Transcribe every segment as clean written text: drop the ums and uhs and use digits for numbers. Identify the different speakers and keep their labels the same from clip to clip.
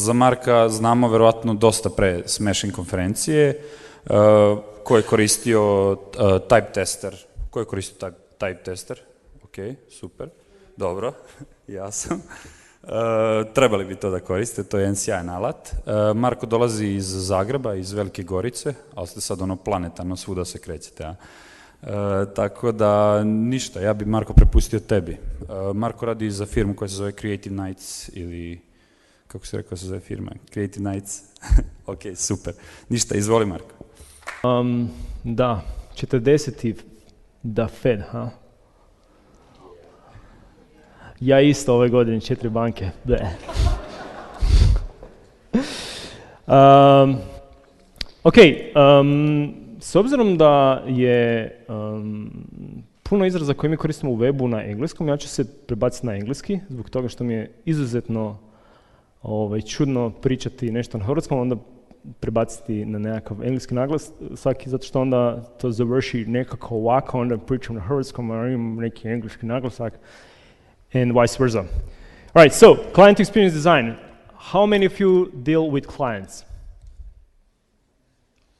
Speaker 1: za Marka znamo verovatno dosta pre Smashing konferencije, ko je koristio type tester. Ko je koristio type tester? Ok, super, dobro, ja sam. Trebali bi to da koriste, to je jedan sjajan alat. Marko dolazi iz Zagreba, iz Velike Gorice, ali ste sad ono planetarno, svuda se krećete, a? Tako da ništa, ja bi Marko prepustio tebi. Marko radi za firmu koja se zove Creative Nights ili, kako se rekao se zove firma? Creative Nights? Ok, super. Ništa, izvoli Marko.
Speaker 2: Da, 40. DaFED, ha? Ja isto ove godine, 4 banke. Ok, s obzirom da je puno izraza koje mi koristimo u webu na engleskom, ja ću se prebaciti na engleski, zbog toga što mi je izuzetno čudno pričati nešto na hrvatskom, onda prebaciti na nekakav engleski naglas svaki, zato što onda to završi nekako ovako, onda pričam na hrvatskom, a imam neki engleski naglasak, and vice versa. All right, so client experience design. How many of you deal with clients?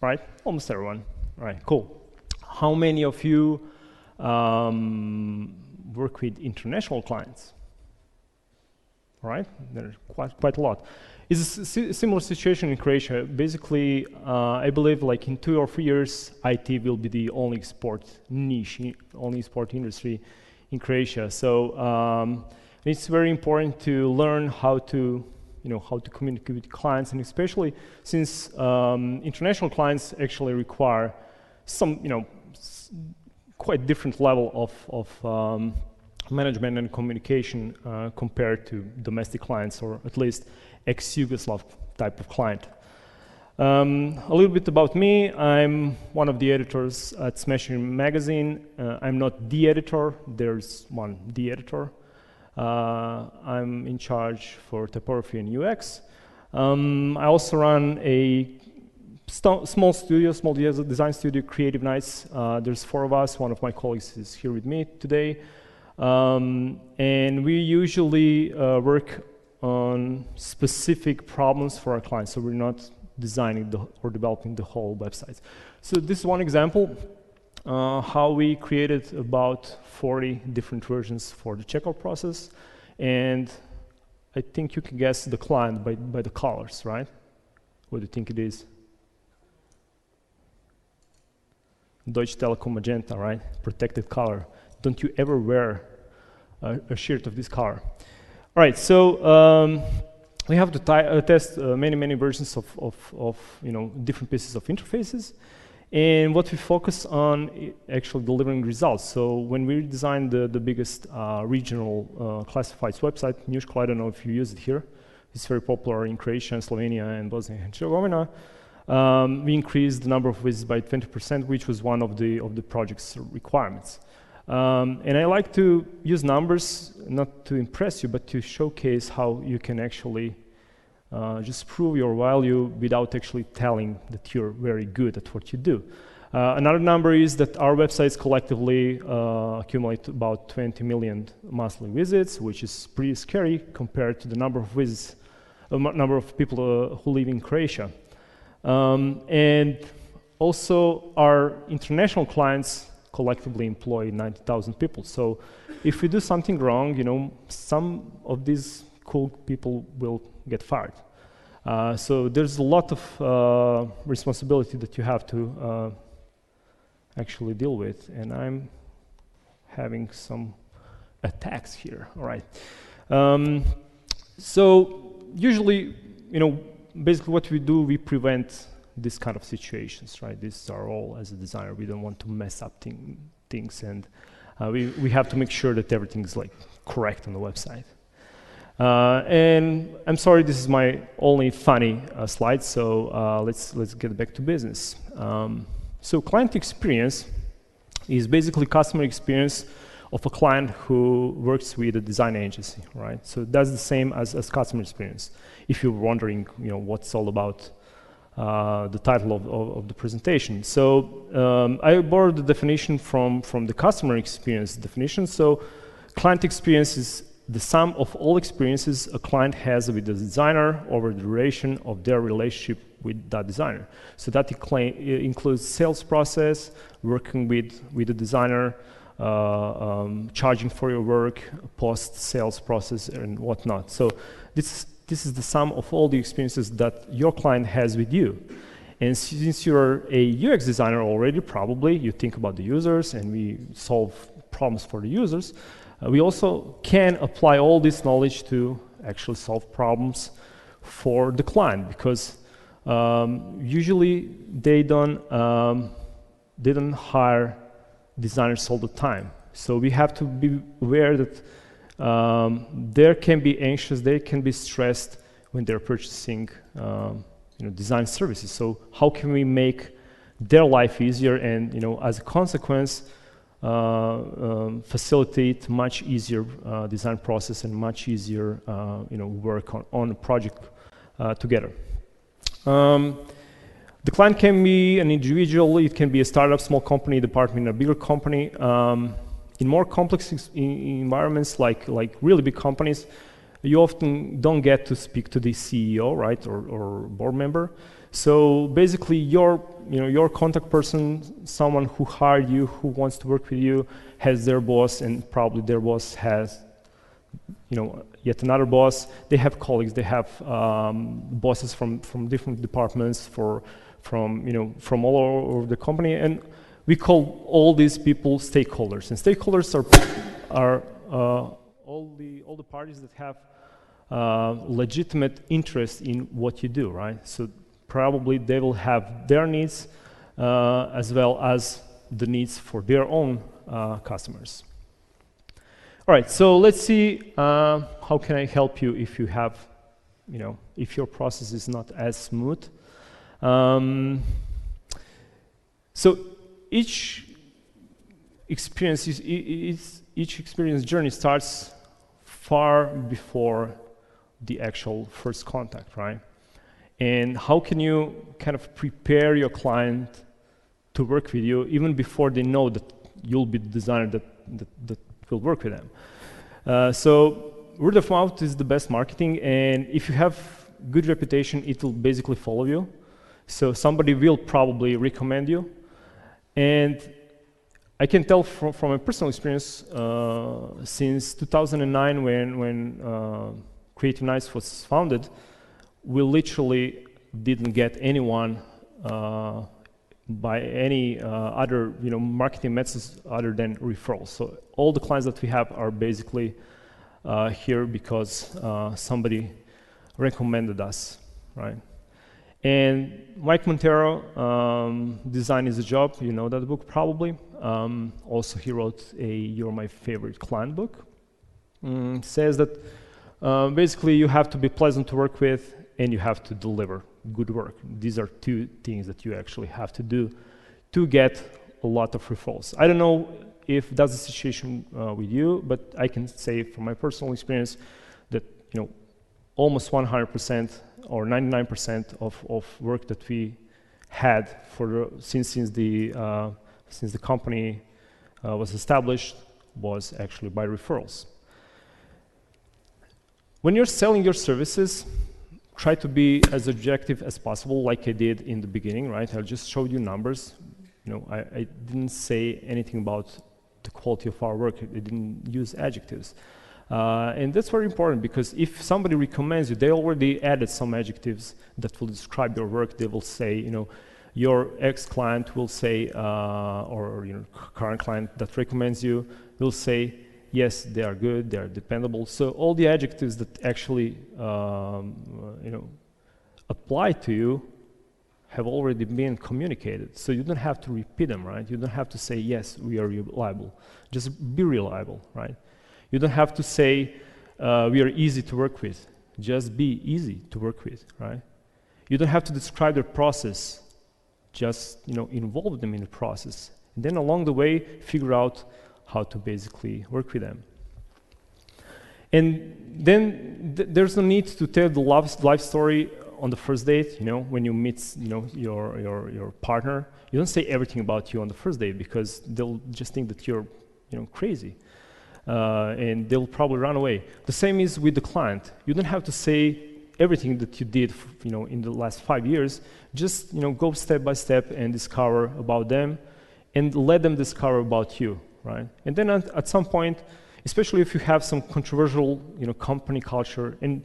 Speaker 2: Right, almost everyone. All right, cool. How many of you work with international clients? All right, there's quite a lot. It's a similar situation in Croatia. Basically, I believe like in 2 or 3 years, IT will be the only export niche, only export industry in Croatia. So it's very important to learn how to, how to communicate with clients, and especially since international clients actually require some, quite different level of management and communication compared to domestic clients, or at least ex-Yugoslav type of client. A little bit about me. I'm one of the editors at Smashing magazine. I'm not the editor, there's one the editor. I'm in charge for typography and UX. I also run a small design studio, Creative Nights. There's 4 of us. One of my colleagues is here with me today. And we usually work on specific problems for our clients, so we're not designing or developing the whole website. So this is one example how we created about 40 different versions for the checkout process, and I think you can guess the client by the colors, right? What do you think it is? Deutsche Telekom magenta, right? Protected color. Don't you ever wear a shirt of this color? All right, so we have to test many versions of different pieces of interfaces, and what we focus on actually delivering results. So when we designed the biggest regional classifieds website, Newsco, I don't know if you use it here. It's very popular in Croatia, and Slovenia, and Bosnia and Herzegovina. We increased the number of visits by 20%, which was one of the project's requirements. And I like to use numbers not to impress you, but to showcase how you can actually just prove your value without actually telling that you're very good at what you do. Another number is that our websites collectively accumulate about 20 million monthly visits, which is pretty scary compared to the number of visits, number of people who live in Croatia. And also our international clients collectively employ 90,000 people. So if we do something wrong, some of these cool people will get fired. So there's a lot of responsibility that you have to actually deal with, and I'm having some attacks here. All right. So usually, basically what we do, we prevent this kind of situations, right? These are all, as a designer, we don't want to mess up things, and we have to make sure that everything is correct on the website. And I'm sorry, this is my only funny slide, so let's get back to business. So client experience is basically customer experience of a client who works with a design agency, right? So that's the same as customer experience. If you're wondering, what's all about the title of the presentation. So I borrowed the definition from the customer experience definition. So client experience is the sum of all experiences a client has with the designer over the duration of their relationship with that designer. So that includes sales process, working with the designer, charging for your work, post-sales process, and whatnot. So this is the sum of all the experiences that your client has with you. And since you're a UX designer already, probably you think about the users, and we solve problems for the users. We also can apply all this knowledge to actually solve problems for the client, because usually they don't hire designers all the time. So we have to be aware that they can be anxious, they can be stressed when they're purchasing design services. So how can we make their life easier, and as a consequence facilitate much easier design process and much easier work on a project together. The client can be an individual, it can be a startup, small company, department, a bigger company. In more complex environments, like really big companies, you often don't get to speak to the CEO, right, or board member. So basically, your contact person, someone who hired you, who wants to work with you, has their boss, and probably their boss has, yet another boss. They have colleagues. They have bosses from different departments, from all over the company, and we call all these people stakeholders. And stakeholders are all the parties that have legitimate interest in what you do, right? So probably they will have their needs as well as the needs for their own customers. All right, so let's see how can I help you if you have, if your process is not as smooth. So each experience journey starts far before the actual first contact, right? And how can you kind of prepare your client to work with you even before they know that you'll be the designer that will work with them? So word of mouth is the best marketing, and if you have good reputation, it will basically follow you. So somebody will probably recommend you. And I can tell from a personal experience, since 2009 when Creative Nights was founded, we literally didn't get anyone by any other marketing methods other than referrals. So all the clients that we have are basically here because somebody recommended us, right? And Mike Montero, Design is a Job, you know that book probably. Also he wrote a You're My Favorite Client book. Says that basically you have to be pleasant to work with and you have to deliver good work. These are two things that you actually have to do to get a lot of referrals. I don't know if that's the situation with you, but I can say from my personal experience that almost 100% or 99% of work that we had since the company was established was actually by referrals. When you're selling your services, try to be as objective as possible, like I did in the beginning, right? I just showed you numbers. I didn't say anything about the quality of our work. I didn't use adjectives. And that's very important because if somebody recommends you, they already added some adjectives that will describe your work. They will say, your ex-client will say, or your current client that recommends you will say, yes, they are good, they are dependable. So all the adjectives that actually, apply to you have already been communicated. So you don't have to repeat them, right? You don't have to say, yes, we are reliable. Just be reliable, right? You don't have to say, we are easy to work with. Just be easy to work with, right? You don't have to describe their process. Just, involve them in the process. And then along the way, figure out how to basically work with them. And then there's no need to tell the life story on the first date, when you meet, your partner. You don't say everything about you on the first date because they'll just think that you're, crazy. and they'll probably run away. The same is with the client. You don't have to say everything that you did, in the last 5 years. Just, go step by step and discover about them, and let them discover about you, right? And then at some point, especially if you have some controversial, company culture, and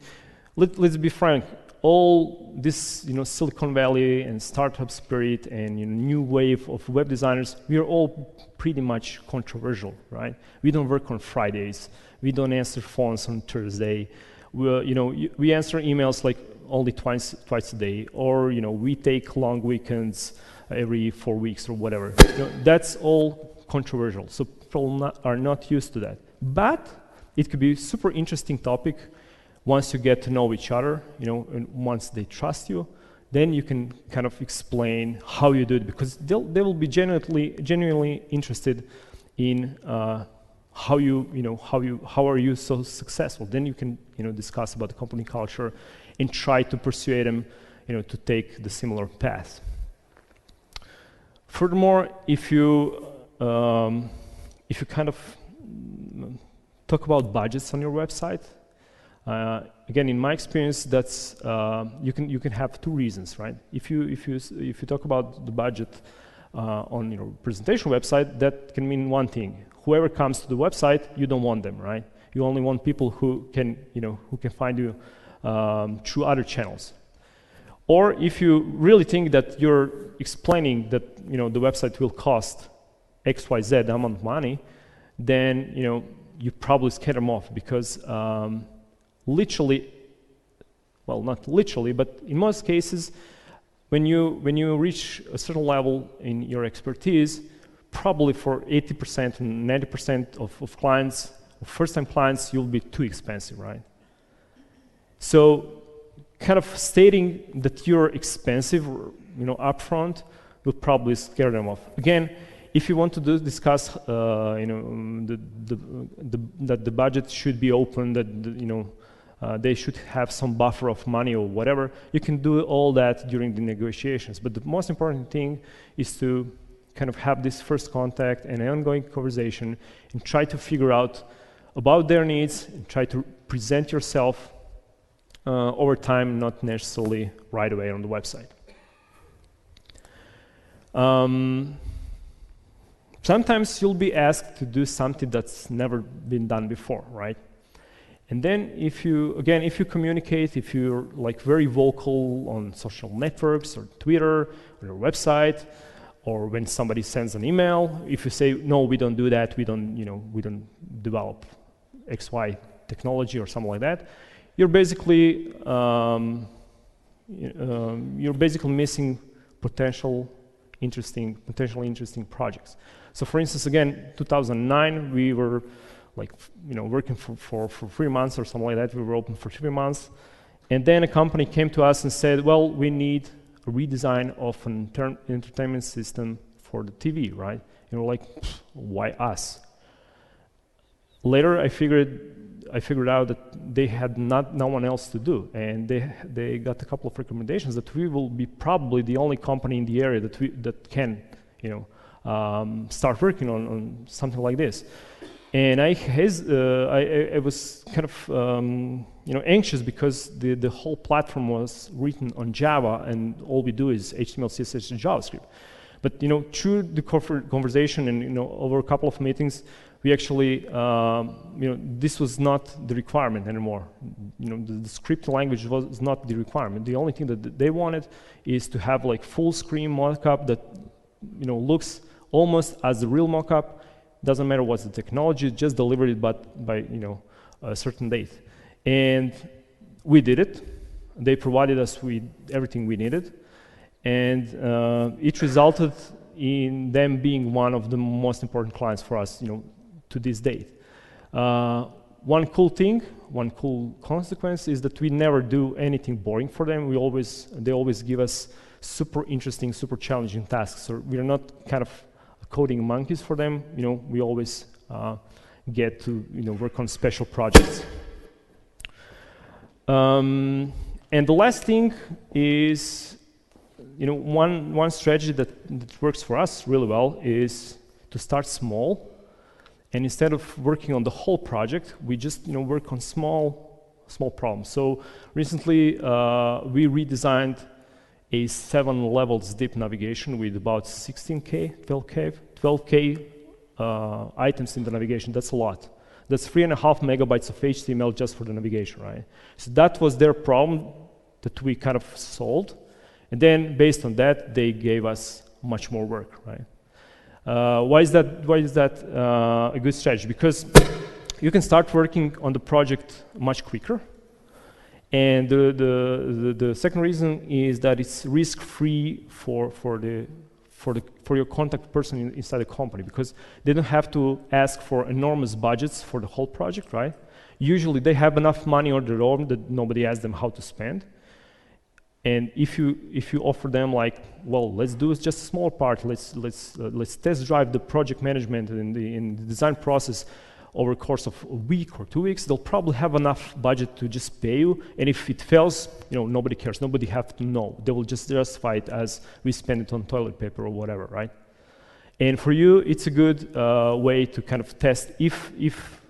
Speaker 2: let's be frank, all this, Silicon Valley and startup spirit and new wave of web designers, we are all pretty much controversial, right? We don't work on Fridays. We don't answer phones on Thursday. We answer emails like only twice a day, or we take long weekends every 4 weeks or whatever. That's all controversial. So people are not used to that. But it could be a super interesting topic. Once you get to know each other, and once they trust you, then you can kind of explain how you do it, because they will be genuinely interested in how are you so successful. Then you can discuss about the company culture and try to persuade them to take the similar path. Furthermore, if you kind of talk about budgets on your website. Again, in my experience, that's you can have two reasons, right? If you talk about the budget on your presentation website, that can mean one thing: whoever comes to the website, you don't want them, right? You only want people who can find you through other channels. Or if you really think that you're explaining that the website will cost XYZ amount of money, then you probably scare them off, because literally, well, not literally, but in most cases, when you reach a certain level in your expertise, probably for 80% and 90% of clients, first-time clients, you'll be too expensive, right? So, kind of stating that you're expensive, upfront, will probably scare them off. Again, if you want to discuss, that the budget should be open, that they should have some buffer of money or whatever, you can do all that during the negotiations. But the most important thing is to kind of have this first contact and an ongoing conversation, and try to figure out about their needs, and try to present yourself over time, not necessarily right away on the website. Sometimes you'll be asked to do something that's never been done before, right? And then if you communicate, if you're like very vocal on social networks or Twitter or your website, or when somebody sends an email, if you say, no, we don't do that, we don't develop XY technology or something like that, you're basically missing potentially interesting projects. So for instance, again, 2009, we were working for 3 months or something like that. We were open for 3 months. And then a company came to us and said, well, we need a redesign of an entertainment system for the TV, right? And we're like, why us? Later, I figured out that they had no one else to do, and they got a couple of recommendations that we will be probably the only company in the area that can start working on something like this. And I was kind of anxious, because the whole platform was written on Java, and all we do is HTML, CSS, and JavaScript. But through the conversation and over a couple of meetings, we actually this was not the requirement anymore. The script language was not the requirement. The only thing that they wanted is to have like full screen mockup that looks almost as the real mockup. Doesn't matter what's the technology, just deliver it by a certain date. And we did it. They provided us with everything we needed, and it resulted in them being one of the most important clients for us, to this date. One cool consequence is that we never do anything boring for them. They always give us super interesting, super challenging tasks. So we are not kind of coding monkeys for them. We always get to work on special projects. And the last thing is, one strategy that works for us really well is to start small And instead of working on the whole project, we just work on small problems. So recently we redesigned a 7 levels deep navigation with about 16K, 12K items in the navigation. That's a lot. That's 3.5 megabytes of HTML just for the navigation, right? So that was their problem that we kind of solved. And then based on that, they gave us much more work, right? Why is that a good strategy? Because you can start working on the project much quicker. And the second reason is that it's risk-free for your contact person inside the company, because they don't have to ask for enormous budgets for the whole project, right? Usually they have enough money on their own that nobody asks them how to spend. And if you offer them like, well, let's do just a small part, let's test drive the project management in the design process over the course of a week or 2 weeks, they'll probably have enough budget to just pay you. And if it fails, nobody cares. Nobody have to know. They will just justify it as we spend it on toilet paper or whatever, right? And for you, it's a good way to kind of test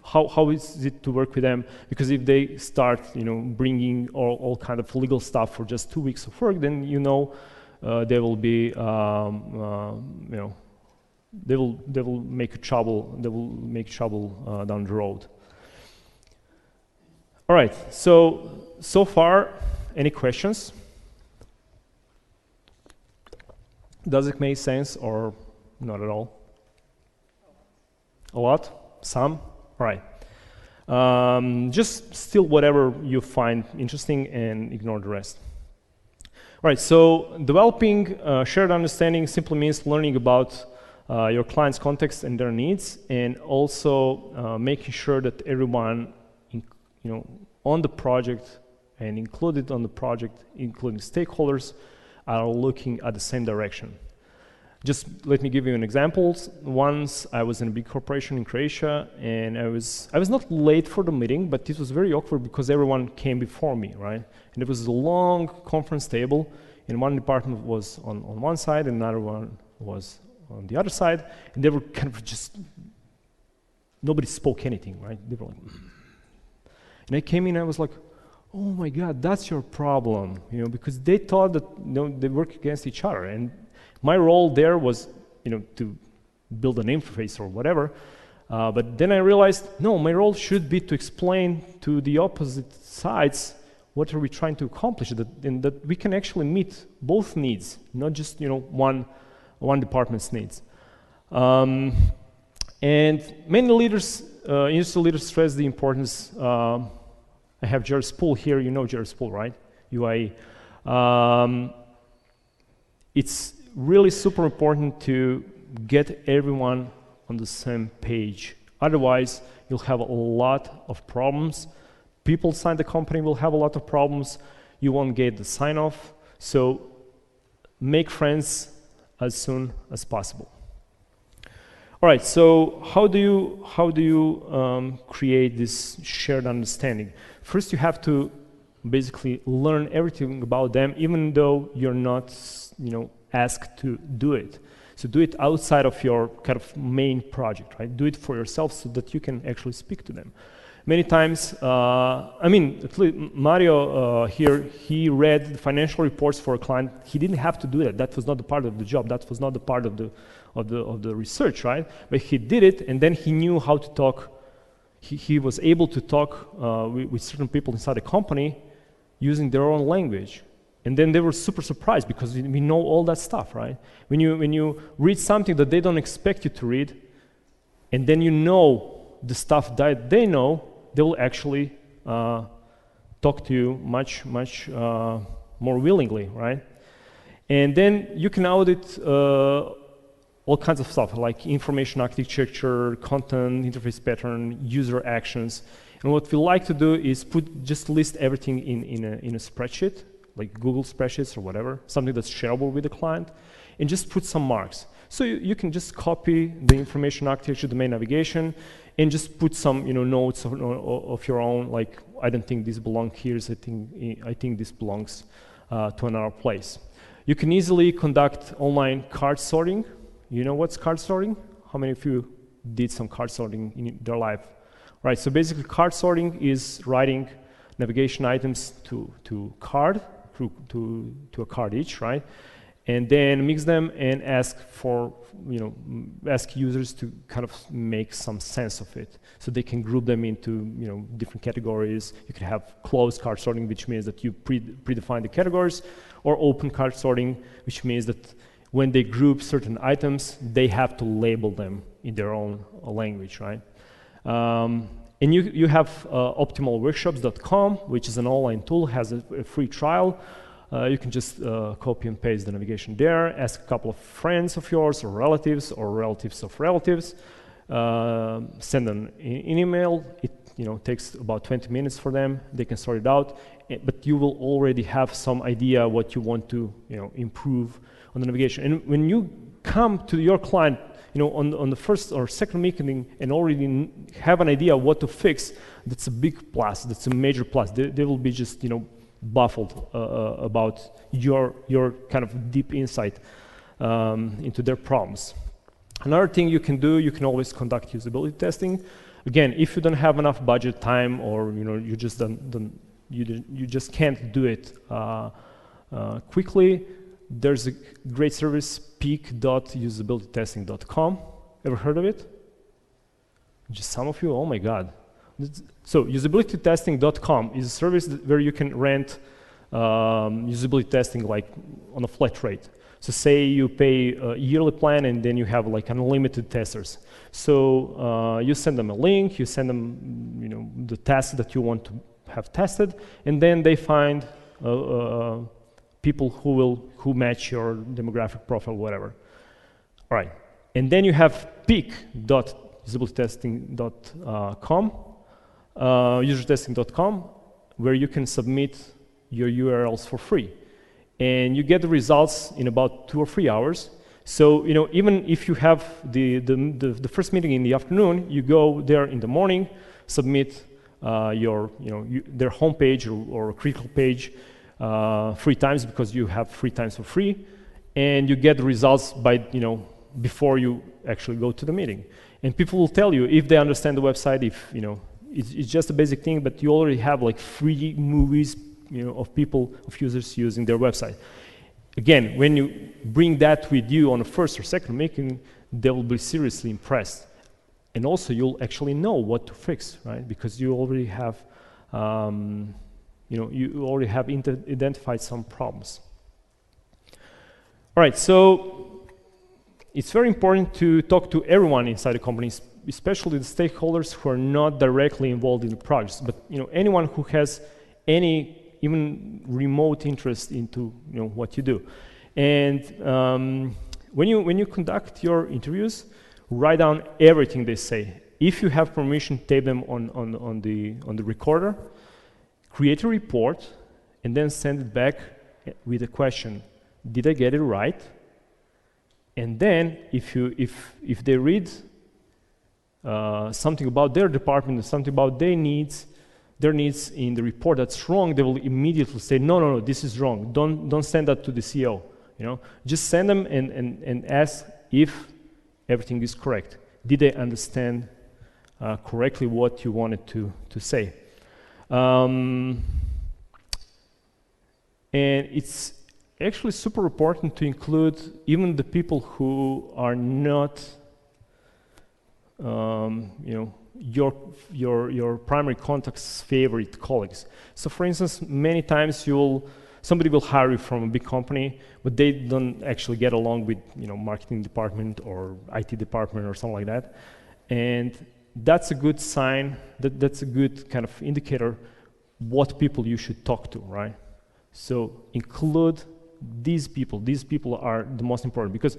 Speaker 2: how is it to work with them, because if they start, bringing all kind of legal stuff for just 2 weeks of work, then they will be, they will make trouble. They will make trouble down the road. All right. So far, any questions? Does it make sense or not at all? A lot? Some? All right. Just steal whatever you find interesting and ignore the rest. All right, so developing shared understanding simply means learning about your client's context and their needs, and also making sure that everyone on the project and included on the project, including stakeholders, are looking at the same direction. Just let me give you an example. Once I was in a big corporation in Croatia, and I was not late for the meeting, but it was very awkward because everyone came before me, right? And it was a long conference table, and one department was on one side, and another one was on the other side, and they were kind of just, nobody spoke anything, right? They were like, and I came in, and I was like, oh my God, that's your problem, because they thought that they work against each other, and my role there was, to build an interface or whatever, but then I realized, no, my role should be to explain to the opposite sides what are we trying to accomplish, and that we can actually meet both needs, not just one department's needs. And many leaders, industry leaders, stress the importance. I have Jerry Spool here. You know Jerry Spool, right? UIE. It's really super important to get everyone on the same page. Otherwise, you'll have a lot of problems. People inside the company will have a lot of problems. You won't get the sign-off. So make friends as soon as possible. All right, so how do you create this shared understanding? First, you have to basically learn everything about them, even though you're not, asked to do it. So do it outside of your kind of main project, right? Do it for yourself so that you can actually speak to them. Many times, Mario here, he read the financial reports for a client. He didn't have to do that. That was not the part of the job. That was not the part of the research, right? But he did it, and then he knew how to talk. He was able to talk with certain people inside the company using their own language. And then they were super surprised because we know all that stuff, right? When you read something that they don't expect you to read, and then you know the stuff that they know, they will actually talk to you much more willingly, right? And then you can audit all kinds of stuff like information architecture, content, interface pattern, user actions. And what we like to do is just list everything in a spreadsheet, like Google spreadsheets or whatever, something that's shareable with the client, and just put some marks. So you can just copy the information architecture, domain navigation, and just put some notes of your own, like, I don't think this belongs here, I think this belongs to another place. You can easily conduct online card sorting. You know what's card sorting? How many of you did some card sorting in their life. Right, so basically card sorting is writing navigation items to a card each, right? And then mix them and ask users to kind of make some sense of it. So they can group them into, different categories. You can have closed card sorting, which means that you predefine the categories, or open card sorting, which means that when they group certain items, they have to label them in their own language, right? And you have optimalworkshops.com, which is an online tool, has a free trial. You can just copy and paste the navigation there, ask a couple of friends of yours or relatives of relatives, send them an email. It takes about 20 minutes for them. They can sort it out, but you will already have some idea what you want to improve on the navigation. And when you come to your client on the first or second meeting and already have an idea what to fix, that's a big plus. That's a major plus. They will be just baffled about your kind of deep insight into their problems. Another thing you can do, you can always conduct usability testing. Again, if you don't have enough budget, time, or you just you just can't do it quickly, there's a great service, peak.usabilitytesting.com. Ever heard of it? Just some of you? Oh my God. So usabilitytesting.com is a service where you can rent usability testing like on a flat rate. So say you pay a yearly plan and then you have like unlimited testers. So you send them a link, you send them the tasks that you want to have tested, and then they find people who match your demographic profile, whatever. All right, and then you have peak.usabilitytesting.com, usertesting.com, where you can submit your URLs for free, and you get the results in about 2 or 3 hours. So even if you have the first meeting in the afternoon, you go there in the morning, submit their homepage or a critical page 3 times, because you have 3 times for free, and you get the results by before you actually go to the meeting. And people will tell you if they understand the website, if it's just a basic thing, but you already have like 3 movies of users using their website. Again, when you bring that with you on a first or second meeting, they will be seriously impressed. And also you'll actually know what to fix, right? Because you already have identified some problems. All right, so it's very important to talk to everyone inside the company, especially the stakeholders who are not directly involved in the projects, but anyone who has any even remote interest into what you do. And when you conduct your interviews, write down everything they say. If you have permission, tape them on the recorder. Create a report, and then send it back with a question: did I get it right? And then if they read something about their department, something about their needs in the report that's wrong, they will immediately say, no, this is wrong. Don't send that to the CEO. Just send them and ask if everything is correct. Did they understand correctly what you wanted to say? And it's actually super important to include even the people who are not your primary contact's favorite colleagues. So for instance, many times somebody will hire you from a big company, but they don't actually get along with marketing department or IT department or something like that. And that's a good sign, that's a good kind of indicator what people you should talk to, right? So include these people. These people are the most important, because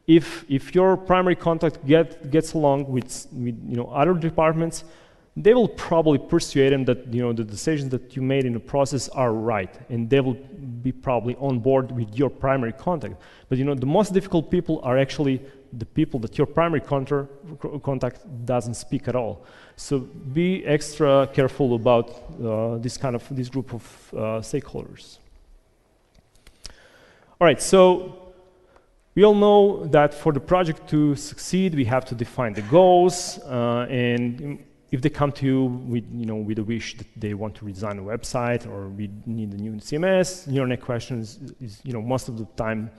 Speaker 2: if your primary contact gets along with other departments, they will probably persuade them that the decisions that you made in the process are right, and they will be probably on board with your primary contact. But the most difficult people are actually the people that your primary contact doesn't speak at all. So be extra careful about this group of stakeholders. All right, so We all know that for the project to succeed, we have to define the goals, and if they come to you with a wish that they want to redesign a website or we need a new CMS, your next question is most of the time,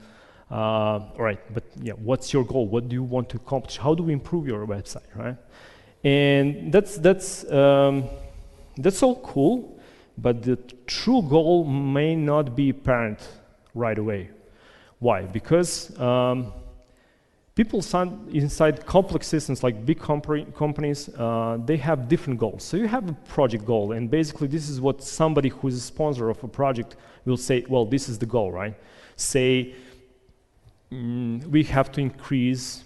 Speaker 2: all right, but yeah, what's your goal? What do you want to accomplish? How do we improve your website, right? And that's all cool, but the true goal may not be apparent right away. Why? Because people inside complex systems like big companies, they have different goals. So you have a project goal, and basically this is what somebody who is a sponsor of a project will say, well, this is the goal, right? Say, we have to increase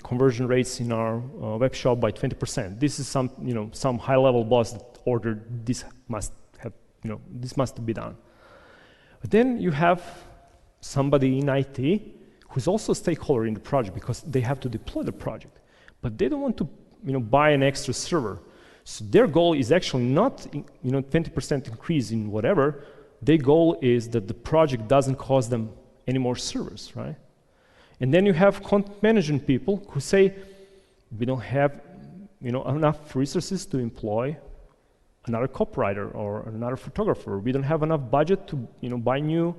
Speaker 2: conversion rates in our web shop by 20%. This is some high-level boss that ordered this this must be done. But then you have somebody in IT who's also a stakeholder in the project because they have to deploy the project, but they don't want to buy an extra server. So their goal is actually not 20% increase in whatever. Their goal is that the project doesn't cost them any more servers, right? And then you have content management people who say, we don't have enough resources to employ another copywriter or another photographer. We don't have enough budget to buy new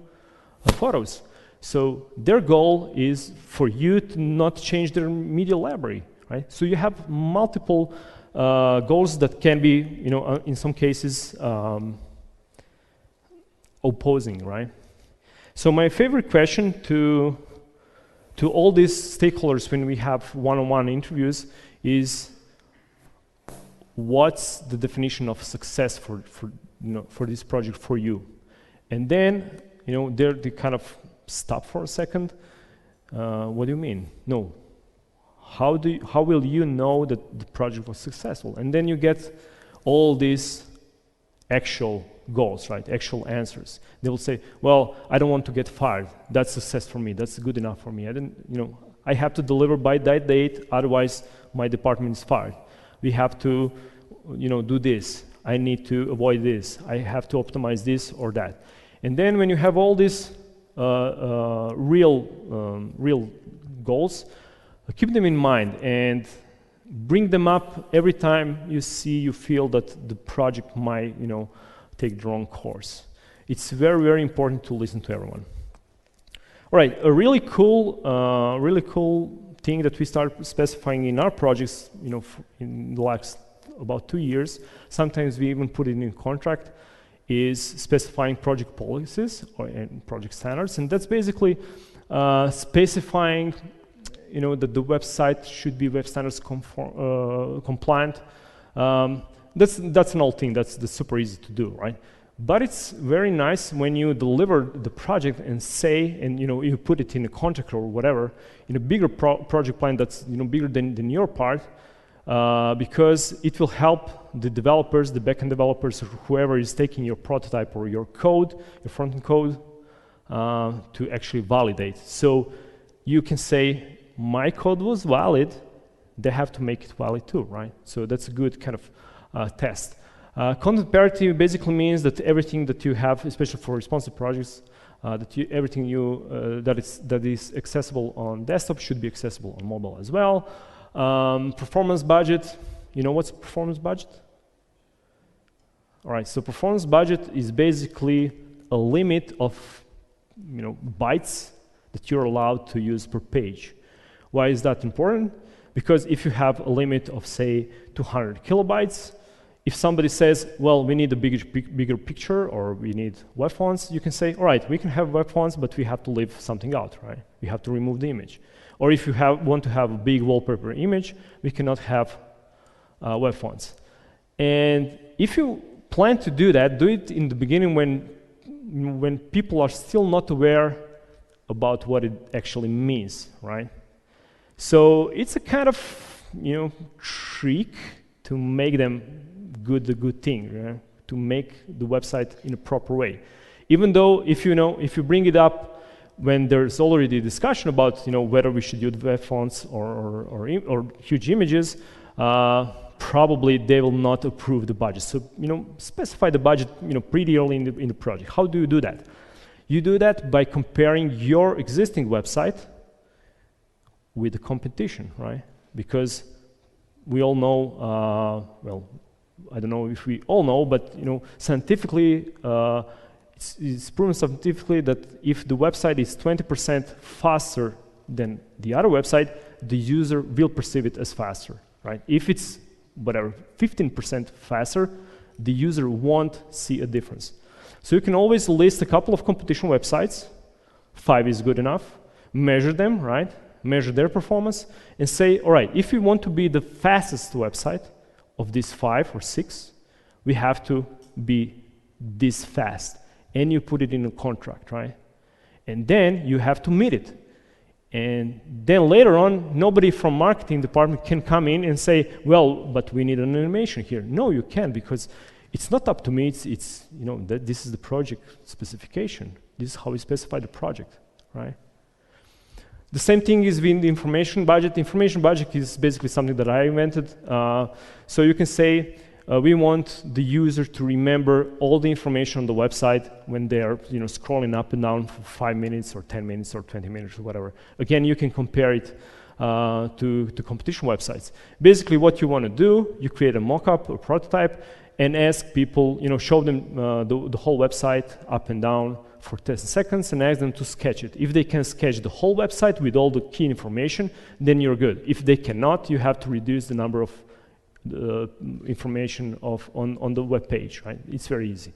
Speaker 2: photos. So their goal is for you to not change their media library, right? So you have multiple goals that can be, in some cases, opposing, right? So my favorite question to all these stakeholders when we have one-on-one interviews is, what's the definition of success for this project for you? And then they kind of stop for a second. What do you mean? No. How will you know that the project was successful? And then you get all these actual goals, right? Actual answers. They will say, well, I don't want to get fired. That's success for me. That's good enough for me. I have to deliver by that date, otherwise my department is fired. We have to, do this. I need to avoid this. I have to optimize this or that. And then when you have all these real goals, keep them in mind and bring them up every time you feel that the project might, take the wrong course. It's very, very important to listen to everyone. All right, a really cool thing that we started specifying in our projects, in the last about 2 years, sometimes we even put it in contract, is specifying project policies and project standards, and that's basically specifying, that the website should be web standards compliant. That's an old thing. That's super easy to do, right? But it's very nice when you deliver the project and say, and you put it in a contract or whatever, in a bigger project plan that's bigger than your part, because it will help the developers, the backend developers, or whoever is taking your prototype or your code, your front-end code, to actually validate. So you can say, my code was valid, they have to make it valid too, right? So that's a good kind of test. Content parity basically means that everything that you have, especially for responsive projects, everything that is accessible on desktop should be accessible on mobile as well. Performance budget, what's performance budget? All right, so performance budget is basically a limit of bytes that you're allowed to use per page. Why is that important? Because if you have a limit of, say, 200 kilobytes, if somebody says, well, we need a bigger picture or we need web fonts, you can say, all right, we can have web fonts, but we have to leave something out, right? We have to remove the image. Or if you want to have a big wallpaper image, we cannot have web fonts. And if you plan to do that, do it in the beginning when people are still not aware about what it actually means, right? So it's a kind of trick to make them the good thing, right? To make the website in a proper way. Even though if you bring it up when there's already a discussion about whether we should use web fonts or huge images, probably they will not approve the budget. So specify the budget pretty early in the project. How do you do that? You do that by comparing your existing website with the competition, right? Because we all know, well, I don't know if we all know, but scientifically, it's proven scientifically that if the website is 20% faster than the other website, the user will perceive it as faster, right? If it's whatever 15% faster, the user won't see a difference. So you can always list a couple of competition websites. 5 is good enough. Measure them, right? Measure their performance and say, all right, if we want to be the fastest website of these 5 or 6, we have to be this fast. And you put it in a contract, right? And then you have to meet it. And then later on, nobody from marketing department can come in and say, well, but we need an animation here. No, you can't, because it's not up to me. It's this is the project specification. This is how we specify the project, right? The same thing is with the information budget. The information budget is basically something that I invented. So you can say, we want the user to remember all the information on the website when they are scrolling up and down for 5 minutes or 10 minutes or 20 minutes or whatever. Again, you can compare it to competition websites. Basically, what you want to do, you create a mock-up or prototype and ask people, show them the whole website up and down for 10 seconds and ask them to sketch it. If they can sketch the whole website with all the key information, then you're good. If they cannot, you have to reduce the number of information on the web page, right? It's very easy.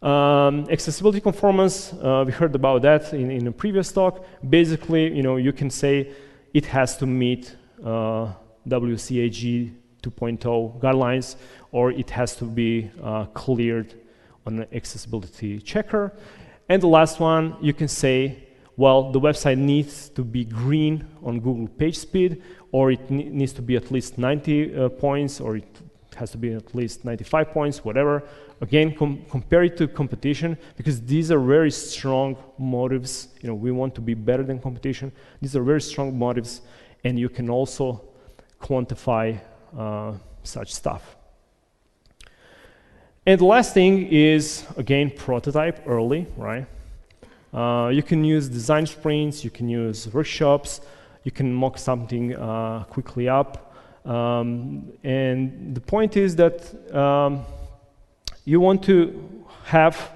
Speaker 2: Accessibility conformance, we heard about that in a previous talk. Basically, you can say it has to meet WCAG 2.0 guidelines, or it has to be cleared on an accessibility checker. And the last one, you can say, well, the website needs to be green on Google page speed, or it needs to be at least 90 points, or it has to be at least 95 points, whatever. Again, compare it to competition, because these are very strong motives. We want to be better than competition. These are very strong motives, and you can also quantify such stuff. And the last thing is, again, prototype early, right? You can use design sprints, you can use workshops, you can mock something quickly up. And the point is that you want to have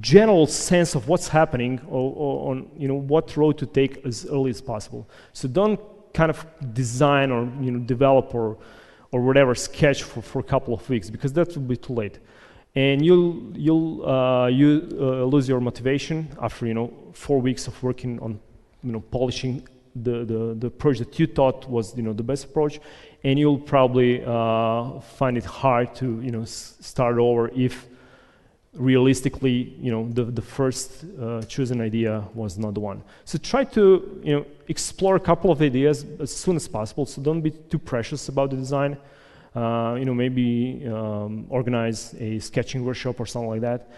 Speaker 2: general sense of what's happening or on what road to take as early as possible. So don't kind of design or develop or whatever sketch for a couple of weeks, because that will be too late. And you'll lose your motivation after 4 weeks of working on polishing the approach that you thought was the best approach, and you'll probably find it hard to start over if realistically the first chosen idea was not the one. So try to explore a couple of ideas as soon as possible. So don't be too precious about the design. Maybe organize a sketching workshop or something like that.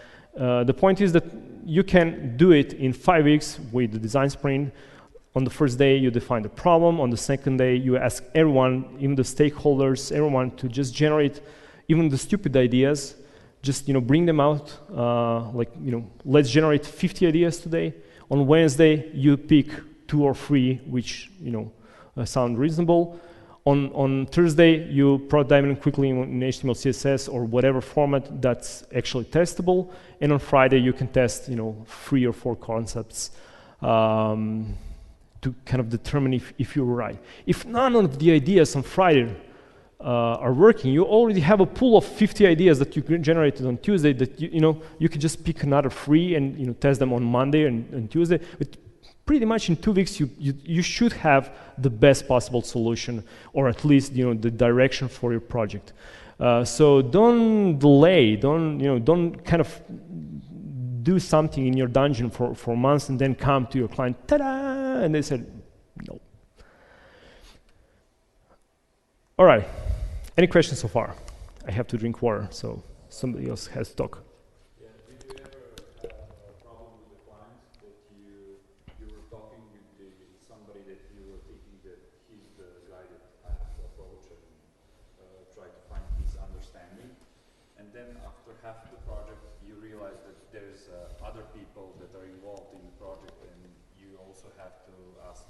Speaker 2: The point is that you can do it in 5 weeks with the design sprint. On the first day, you define the problem. On the second day, you ask everyone, even the stakeholders, everyone to just generate even the stupid ideas. Just bring them out. Let's generate 50 ideas today. On Wednesday, you pick 2 or 3 which sound reasonable. On Thursday, you prototype them quickly in HTML, CSS, or whatever format that's actually testable. And on Friday, you can test 3 or 4 concepts to kind of determine if you're right. If none of the ideas on Friday are working, you already have a pool of 50 ideas that you generated on Tuesday that you can just pick another 3 and test them on Monday and Tuesday. But pretty much in 2 weeks, you should have the best possible solution, or at least the direction for your project. So don't delay. Don't kind of do something in your dungeon for months and then come to your client, ta-da, and they said no. All right. Any questions so far? I have to drink water, so somebody else has to talk.
Speaker 1: Yeah. Did you ever have a problem with the client that you were talking with somebody that you were thinking that he's the guy that I have to approach and try to find his understanding, and then after half the project, you realize that there's other people that are involved in the project, and you also have to ask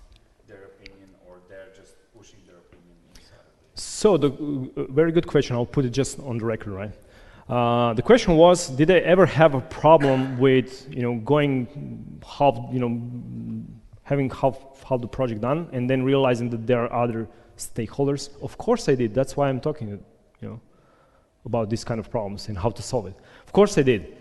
Speaker 1: their opinion, or they're just pushing their opinion inside of it.
Speaker 2: So the very good question. I'll put it just on the record, right? The question was, did I ever have a problem with going half, having half the project done, and then realizing that there are other stakeholders? Of course I did. That's why I'm talking, about this kind of problems and how to solve it. Of course I did.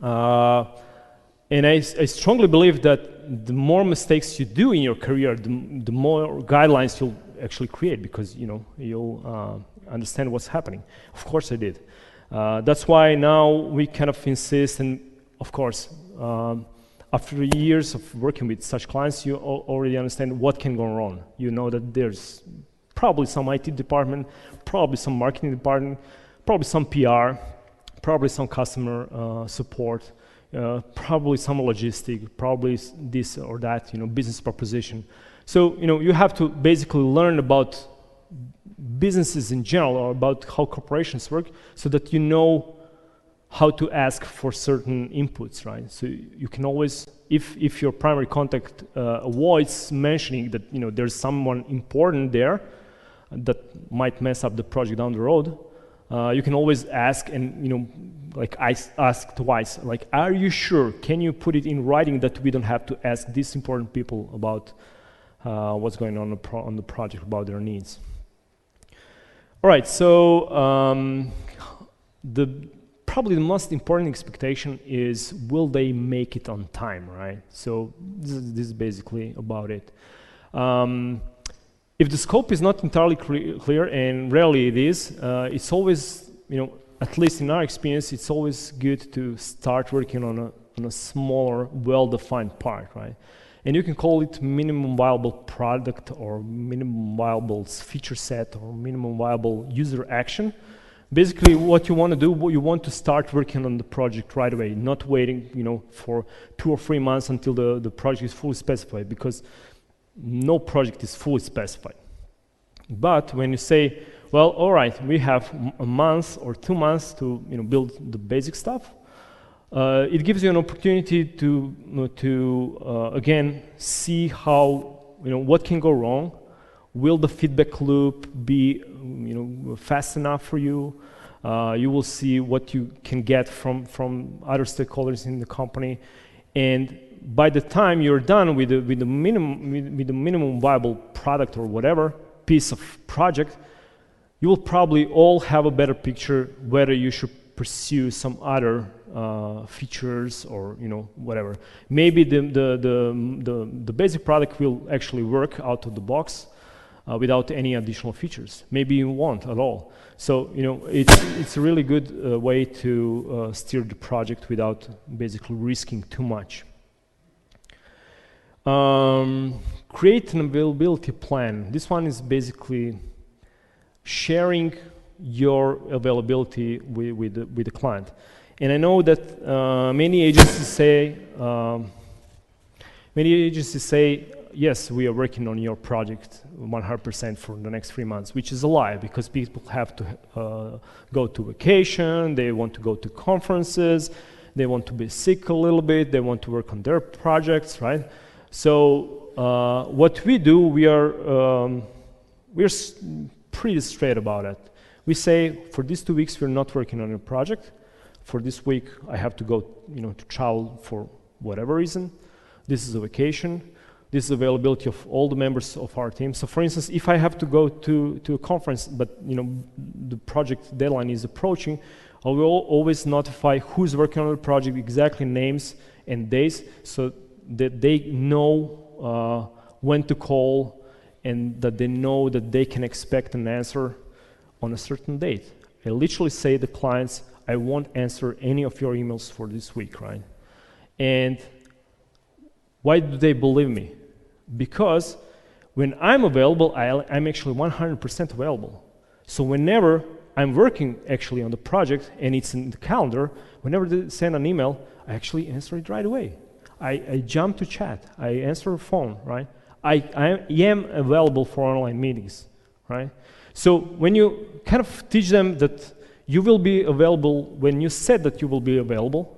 Speaker 2: And I strongly believe that the more mistakes you do in your career, the more guidelines you'll actually create, because you'll understand what's happening. Of course I did. That's why now we kind of insist, and of course, after years of working with such clients, you already understand what can go wrong. You know that there's probably some IT department, probably some marketing department, probably some PR, probably some customer support, probably some logistic, probably this or that, business proposition. So, you have to basically learn about businesses in general, or about how corporations work, so that you know how to ask for certain inputs, right? So you can always, if your primary contact avoids mentioning that there's someone important there that might mess up the project down the road, you can always ask, and like I ask twice, like, are you sure? Can you put it in writing that we don't have to ask these important people about what's going on the project, about their needs? All right, so probably the most important expectation is, will they make it on time, right? So this is basically about it. If the scope is not entirely clear, and rarely it is, it's always, at least in our experience, it's always good to start working on a smaller, well-defined part, right? And you can call it minimum viable product, or minimum viable feature set, or minimum viable user action. Basically, what you want to do, you want to start working on the project right away, not waiting, for 2 or 3 months until the project is fully specified, because no project is fully specified. But when you say, well, all right, we have a month or 2 months to build the basic stuff, it gives you an opportunity to again see how what can go wrong. Will the feedback loop be fast enough for you? You will see what you can get from other stakeholders in the company, and by the time you're done with the minimum viable product or whatever piece of project, you will probably all have a better picture whether you should pursue some other features, or whatever. Maybe the basic product will actually work out of the box without any additional features. Maybe you won't at all. So it's a really good way to steer the project without basically risking too much. Create an availability plan. This one is basically sharing your availability with the client. And I know that many agencies say, yes, we are working on your project 100% for the next 3 months, which is a lie, because people have to go to vacation, they want to go to conferences, they want to be sick a little bit, they want to work on their projects, right? So what we do, we're pretty straight about it. We say, for these 2 weeks, we're not working on a project. For this week, I have to go, to travel for whatever reason. This is a vacation. This is availability of all the members of our team. So, for instance, if I have to go to a conference, but the project deadline is approaching, I will always notify who's working on the project, exactly names and days, so that they know when to call, and that they know that they can expect an answer on a certain date. I literally say to clients, I won't answer any of your emails for this week, right? And why do they believe me? Because when I'm available, I'm actually 100% available. So whenever I'm working actually on the project and it's in the calendar, whenever they send an email, I actually answer it right away. I jump to chat, I answer the phone, right? I am available for online meetings, right? So when you kind of teach them that You will be available when you said that you will be available.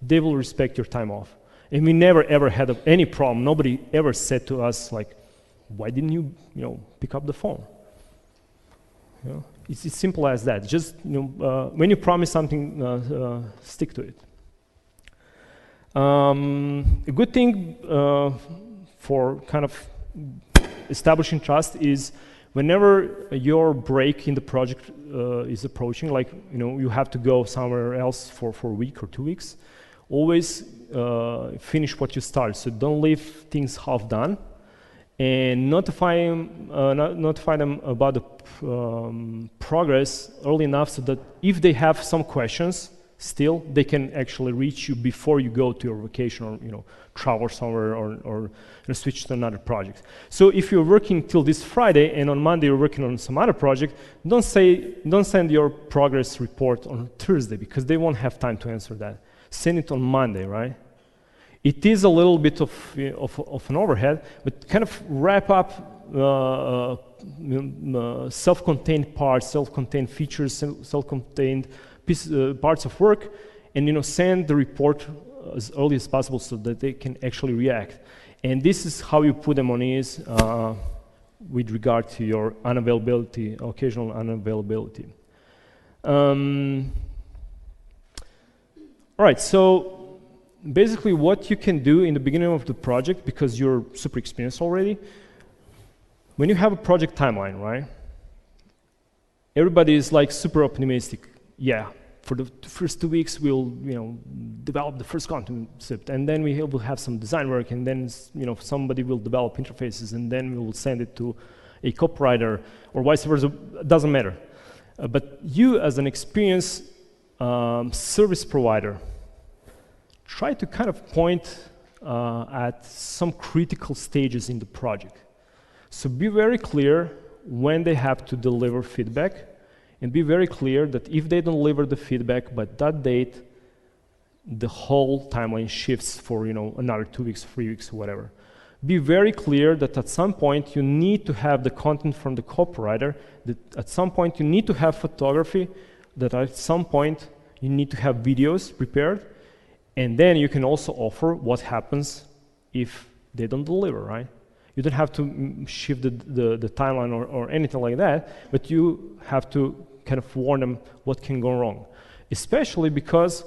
Speaker 2: They will respect your time off. And we never ever had any problem. Nobody ever said to us like, why didn't you, pick up the phone? It's as simple as that. Just when you promise something, stick to it. A good thing for kind of establishing trust is whenever your break in the project is approaching, like you have to go somewhere else for a week or 2 weeks, always finish what you start. So don't leave things half done, and notify them about the progress early enough so that if they have some questions, still they can actually reach you before you go to your vacation or travel somewhere or switch to another project. So if you're working till this Friday and on Monday you're working on some other project, don't send your progress report on Thursday because they won't have time to answer that. Send it on Monday, right? It is a little bit of an overhead, but kind of wrap up self-contained parts, self-contained features, self-contained parts of work, and send the report as early as possible so that they can actually react. And this is how you put them on ease with regard to your unavailability, occasional unavailability. All right, so basically what you can do in the beginning of the project, because you're super experienced already, when you have a project timeline, right? Everybody is like super optimistic. Yeah, for the first 2 weeks we'll develop the first concept, and then we will have some design work, and then somebody will develop interfaces, and then we will send it to a copywriter or vice versa. It doesn't matter. But you as an experienced service provider, try to kind of point at some critical stages in the project. So be very clear when they have to deliver feedback, and be very clear that if they don't deliver the feedback by that date, the whole timeline shifts for another 2 weeks, 3 weeks, whatever. Be very clear that at some point you need to have the content from the copywriter, that at some point you need to have photography, that at some point you need to have videos prepared, and then you can also offer what happens if they don't deliver, right? You don't have to shift the timeline or anything like that, but you have to kind of warn them what can go wrong. Especially because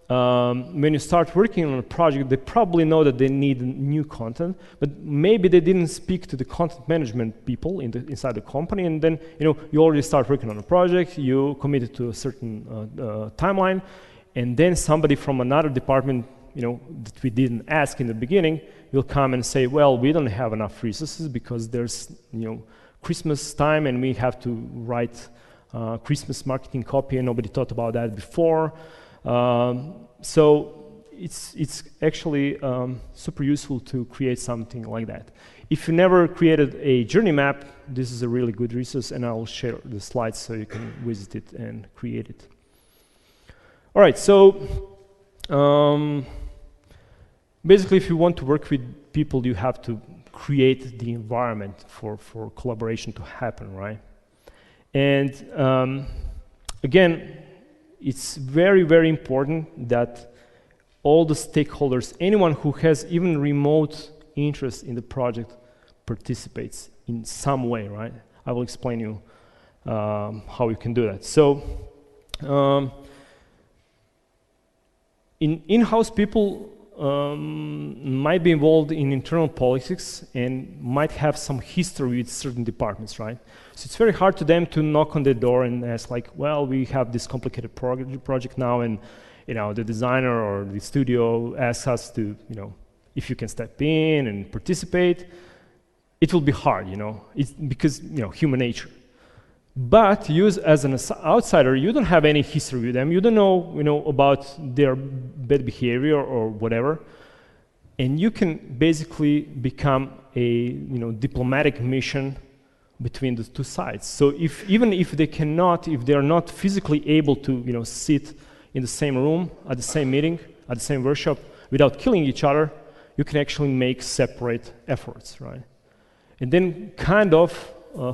Speaker 2: when you start working on a project, they probably know that they need new content, but maybe they didn't speak to the content management people inside the company, and then you already start working on a project, you committed to a certain timeline, and then somebody from another department that we didn't ask in the beginning will come and say, well, we don't have enough resources because there's Christmas time and we have to write Christmas marketing copy, and nobody thought about that before. So it's actually super useful to create something like that. If you never created a journey map, this is a really good resource, and I'll share the slides so you can visit it and create it. All right, so basically if you want to work with people, you have to create the environment for collaboration to happen, right? And again, it's very, very important that all the stakeholders, anyone who has even remote interest in the project, participates in some way, right? I will explain you how you can do that. So in-house people might be involved in internal politics and might have some history with certain departments, right? So it's very hard to them to knock on their door and ask like, well, we have this complicated project now, and the designer or the studio asks us to, if you can step in and participate. It will be hard, it's because, human nature. But you as an outsider, you don't have any history with them. You don't know, about their bad behavior or whatever. And you can basically become a, diplomatic mission between the two sides. So even if they are not physically able to, sit in the same room, at the same meeting, at the same workshop, without killing each other, you can actually make separate efforts, right? And then kind of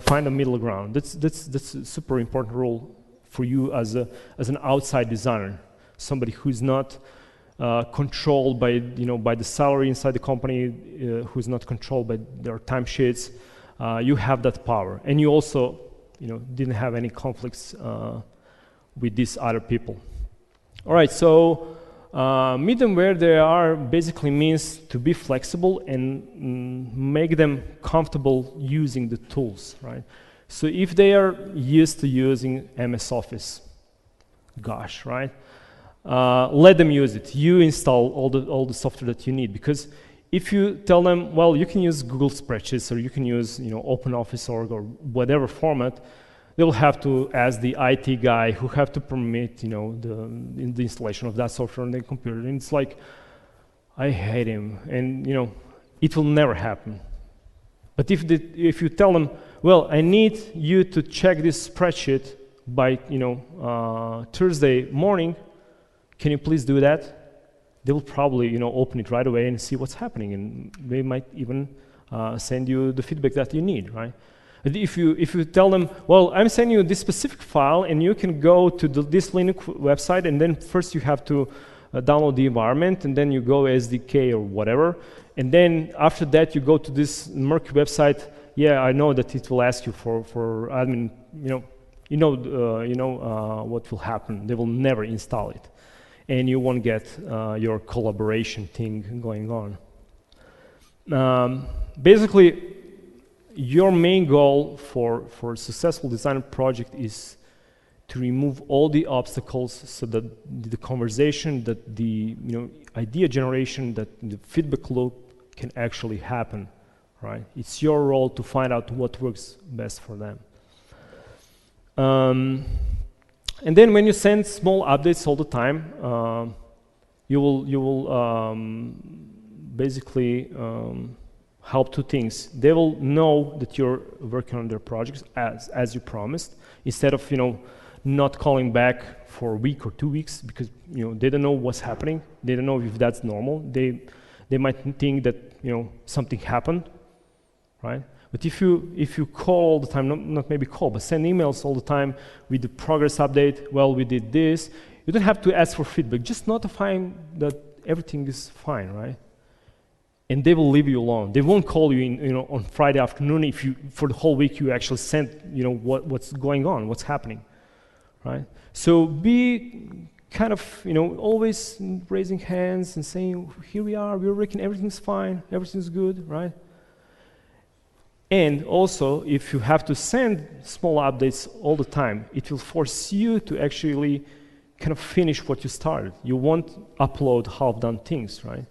Speaker 2: find a middle ground. That's a super important rule for you as an outside designer, somebody who's not controlled by by the salary inside the company, who's not controlled by their timesheets. You have that power, and you also didn't have any conflicts with these other people. All right, so meet them where they are basically means to be flexible and make them comfortable using the tools, right? So if they are used to using MS Office, gosh, right? Let them use it. You install all the software that you need, because if you tell them, well, you can use Google Spreadsheets or you can use OpenOffice or whatever format, they'll have to ask the IT guy who have to permit the installation of that software on their computer, and it's like, I hate him, and it will never happen. But if you tell them, well, I need you to check this spreadsheet by Thursday morning, can you please do that? They will probably open it right away and see what's happening, and they might even send you the feedback that you need, right? But if you tell them, well, I'm sending you this specific file, and you can go to this Linux website, and then first you have to download the environment, and then you go SDK or whatever, and then after that you go to this murky website. Yeah, I know that it will ask you for admin. What will happen. They will never install it, and you won't get your collaboration thing going on. Basically, your main goal for a successful design project is to remove all the obstacles so that the conversation, that the idea generation, that the feedback loop can actually happen, right? It's your role to find out what works best for them. And then when you send small updates all the time, you will basically help two things. They will know that you're working on their projects as you promised, instead of not calling back for a week or 2 weeks, because they don't know what's happening. They don't know if that's normal. They might think that something happened, right? But if you call all the time, not maybe call, but send emails all the time with the progress update, well, we did this, you don't have to ask for feedback. Just notify them that everything is fine, right? And they will leave you alone. They won't call you on Friday afternoon if for the whole week you actually sent what's going on, what's happening, right? So be kind of always raising hands and saying, here we are, we're working, everything's fine, everything's good, right? And also, if you have to send small updates all the time, it will force you to actually kind of finish what you started. You won't upload half-done things, right?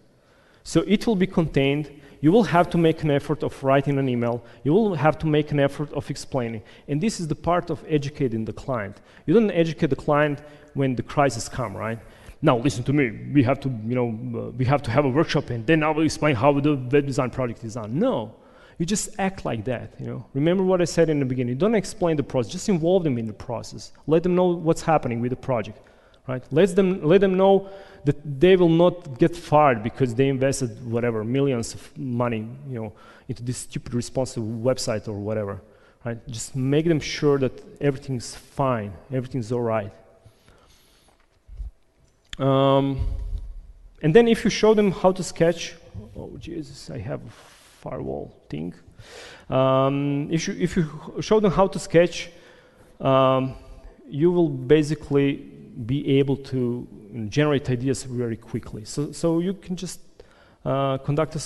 Speaker 2: So it will be contained. You will have to make an effort of writing an email. You will have to make an effort of explaining. And this is the part of educating the client. You don't educate the client when the crisis comes, right? Now listen to me. We have to, we have to have a workshop, and then I will explain how the web design project is done. No, you just act like that. Remember what I said in the beginning. Don't explain the process. Just involve them in the process. Let them know what's happening with the project. Right? Let them know that they will not get fired because they invested whatever millions of money, into this stupid responsive website or whatever. Right? Just make them sure that everything's fine, everything's all right. And then if you show them how to sketch, oh Jesus, I have a firewall thing. If you show them how to sketch, you will basically be able to generate ideas very quickly. So you can just conduct a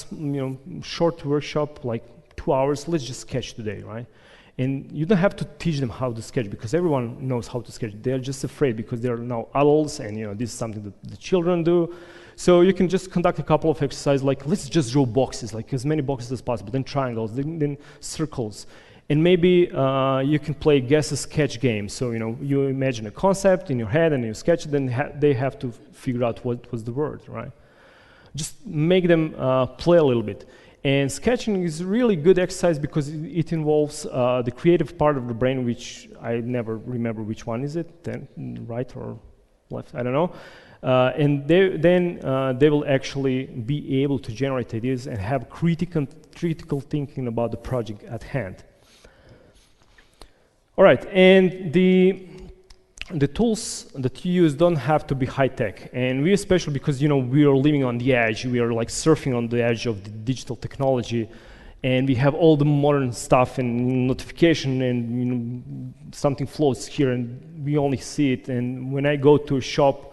Speaker 2: short workshop, like 2 hours. Let's just sketch today, right? And you don't have to teach them how to sketch, because everyone knows how to sketch. They're just afraid because they're now adults, and this is something that the children do. So you can just conduct a couple of exercises, like let's just draw boxes, like as many boxes as possible, then triangles, then circles. And maybe you can play guess a sketch game. So you imagine a concept in your head and you sketch it, then they have to figure out what was the word, right? Just make them play a little bit. And sketching is a really good exercise because it involves the creative part of the brain, which I never remember which one is it, then right or left, I don't know. And they will actually be able to generate ideas and have critical thinking about the project at hand. All right, and the the tools that you use don't have to be high-tech. And we especially, because we are living on the edge, we are like surfing on the edge of the digital technology, and we have all the modern stuff and notification, and something floats here and we only see it. And when I go to a shop,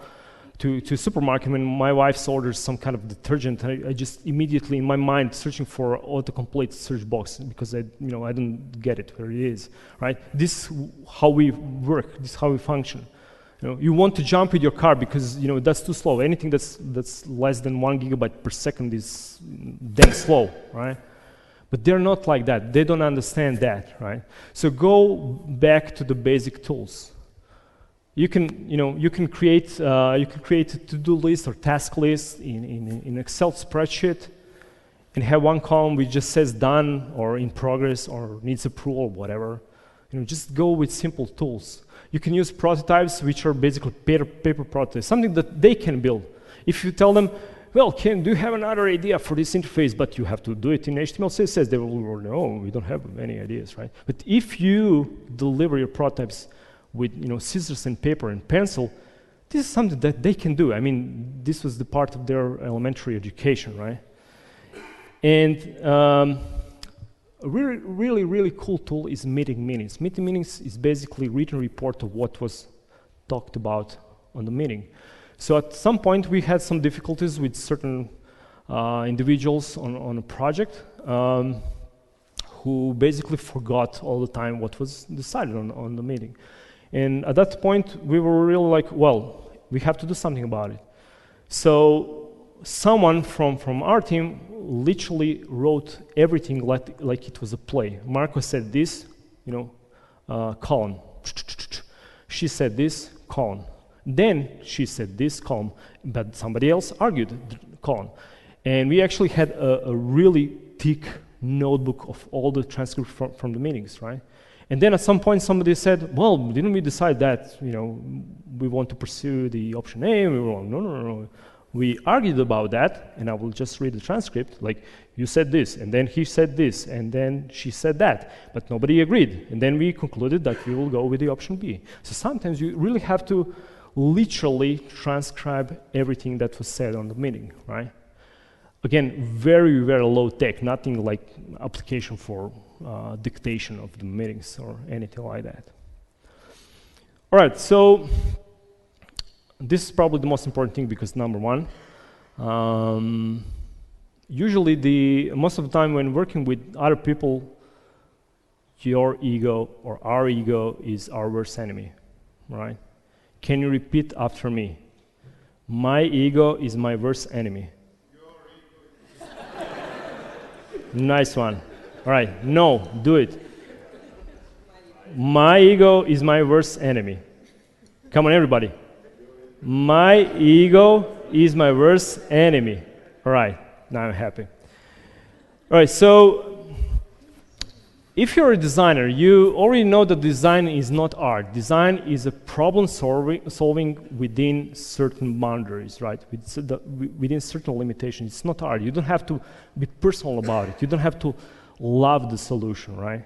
Speaker 2: to a supermarket, when my wife orders some kind of detergent, I just immediately in my mind searching for autocomplete search box, because I don't get it where it is, right? This is how we work, this is how we function. You want to jump with your car because that's too slow. Anything that's less than 1 gigabyte per second is damn slow, right? But they're not like that. They don't understand that, right? So go back to the basic tools. You can create a to-do list or task list in Excel spreadsheet, and have one column which just says done or in progress or needs approval, whatever. Just go with simple tools. You can use prototypes, which are basically paper prototypes, something that they can build. If you tell them, well, do you have another idea for this interface, but you have to do it in HTML, CSS, they will no, we don't have any ideas, right? But if you deliver your prototypes with scissors and paper and pencil, this is something that they can do. I mean, this was the part of their elementary education, right? And a really cool tool is meeting minutes. Meeting minutes is basically written report of what was talked about on the meeting. So at some point we had some difficulties with certain individuals on a project who basically forgot all the time what was decided on the meeting. And at that point, we were really like, well, we have to do something about it. So someone from our team literally wrote everything like it was a play. Marko said this, column. She said this, column. Then she said this, column, but somebody else argued, column. And we actually had a really thick notebook of all the transcripts from the meetings, right? And then at some point somebody said, well, didn't we decide that, we want to pursue the option A? And we were like, no. We argued about that, and I will just read the transcript, like, you said this, and then he said this, and then she said that, but nobody agreed. And then we concluded that we will go with the option B. So sometimes you really have to literally transcribe everything that was said on the meeting, right? Again, very, very low tech, nothing like application for dictation of the meetings or anything like that. All right, so this is probably the most important thing, because number one, usually most of the time when working with other people, your ego or our ego is our worst enemy, right? Can you repeat after me? My ego is my worst enemy. Nice one. All right, no, do it. My ego is my worst enemy. Come on, everybody. My ego is my worst enemy. All right, now I'm happy. All right, so if you're a designer, you already know that design is not art. Design is a problem solving within certain boundaries, right? Within certain limitations. It's not art. You don't have to be personal about it. You don't have to love the solution, right?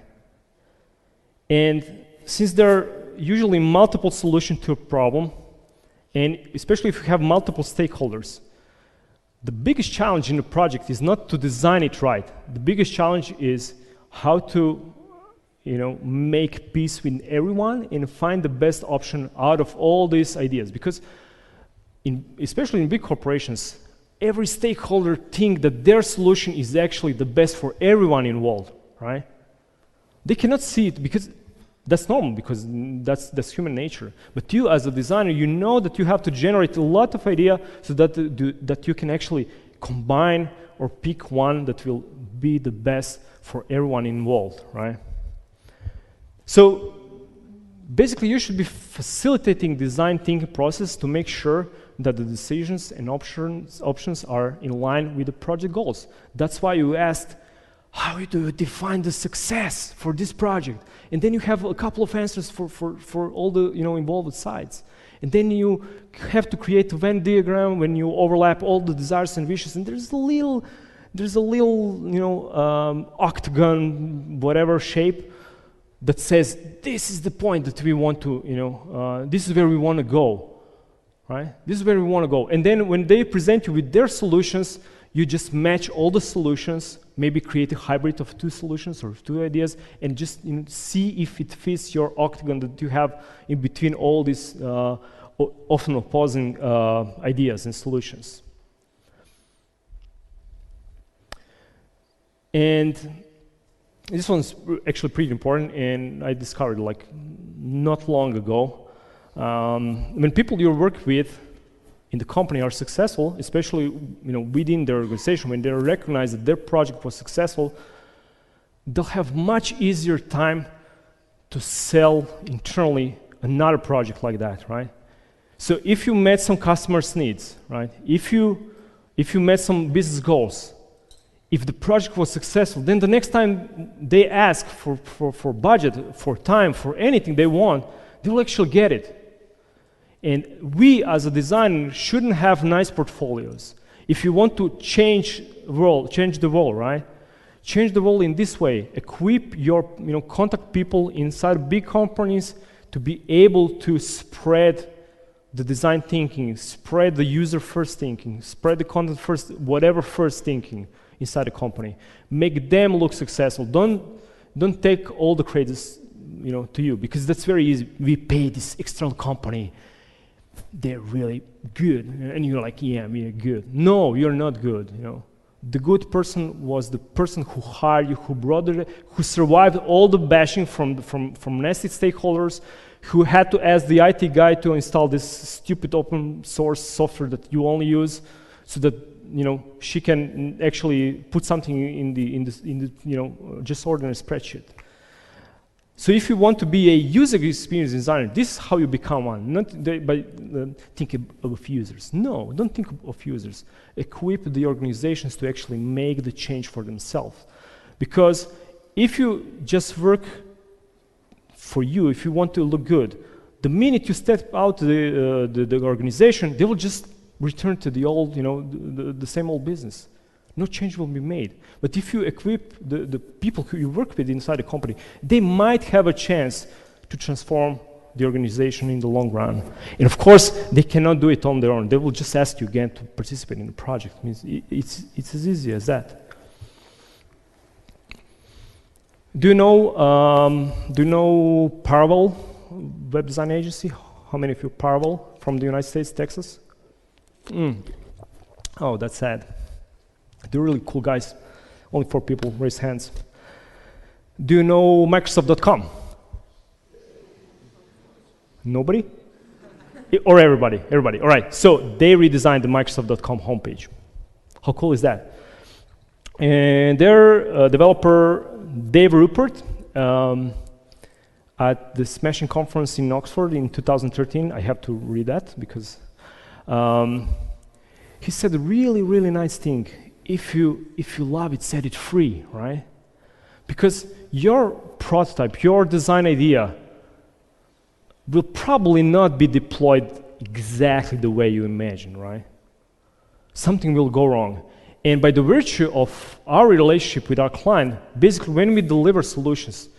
Speaker 2: And since there are usually multiple solutions to a problem, and especially if you have multiple stakeholders, the biggest challenge in a project is not to design it right. The biggest challenge is how to, make peace with everyone and find the best option out of all these ideas. Because, especially in big corporations, every stakeholder thinks that their solution is actually the best for everyone involved, right? They cannot see it because that's normal, because that's human nature. But you, as a designer, you know that you have to generate a lot of ideas so that you can actually combine or pick one that will be the best for everyone involved, right? So basically, you should be facilitating design thinking process to make sure that the decisions and options are in line with the project goals. That's why you asked, how do you define the success for this project? And then you have a couple of answers for all the involved sides. And then you have to create a Venn diagram when you overlap all the desires and wishes. And there's a little octagon, whatever shape. that says, this is the point that we want to, this is where we want to go, right? This is where we want to go. And then when they present you with their solutions, you just match all the solutions, maybe create a hybrid of 2 solutions or 2 ideas, and just see if it fits your octagon that you have in between all these often opposing ideas and solutions. And this one's actually pretty important, and I discovered like not long ago. When people you work with in the company are successful, especially within their organization, when they recognize that their project was successful, they'll have much easier time to sell internally another project like that, right? So if you met some customers' needs, right? If you met some business goals, if the project was successful, then the next time they ask for budget, for time, for anything they want, they will actually get it. And we as a designer shouldn't have nice portfolios. If you want to change the world, right? Change the world in this way. Equip your contact people inside big companies to be able to spread the design thinking, spread the user first thinking, spread the content first, whatever first thinking inside the company. Make them look successful. Don't take all the credits to you, because that's very easy. We pay this external company. They're really good. And you're like, yeah, we're good. No, you're not good. The good person was the person who hired you, who brought it, who survived all the bashing from nasty stakeholders, who had to ask the IT guy to install this stupid open source software that you only use, so that she can actually put something in the just ordinary spreadsheet. So if you want to be a user experience designer, this is how you become one. Not by thinking of users. No, don't think of users. Equip the organizations to actually make the change for themselves. Because if you just work for you, if you want to look good, the minute you step out the organization, they will just return to the old, the same old business. No change will be made. But if you equip the people who you work with inside the company, they might have a chance to transform the organization in the long run. And of course, they cannot do it on their own. They will just ask you again to participate in the project. It's as easy as that. Do you know Parallel web design agency? How many of you Parallel from the United States, Texas? Oh, that's sad. They're really cool guys. Only 4 people raise hands. Do you know Microsoft.com? Nobody? Or everybody? Everybody. All right. So they redesigned the Microsoft.com homepage. How cool is that? And their developer, Dave Rupert, at the Smashing Conference in Oxford in 2013, I have to read that because he said a really, really nice thing. If you love it, set it free, right? Because your prototype, your design idea will probably not be deployed exactly the way you imagine, right? Something will go wrong. And by the virtue of our relationship with our client, basically when we deliver solutions,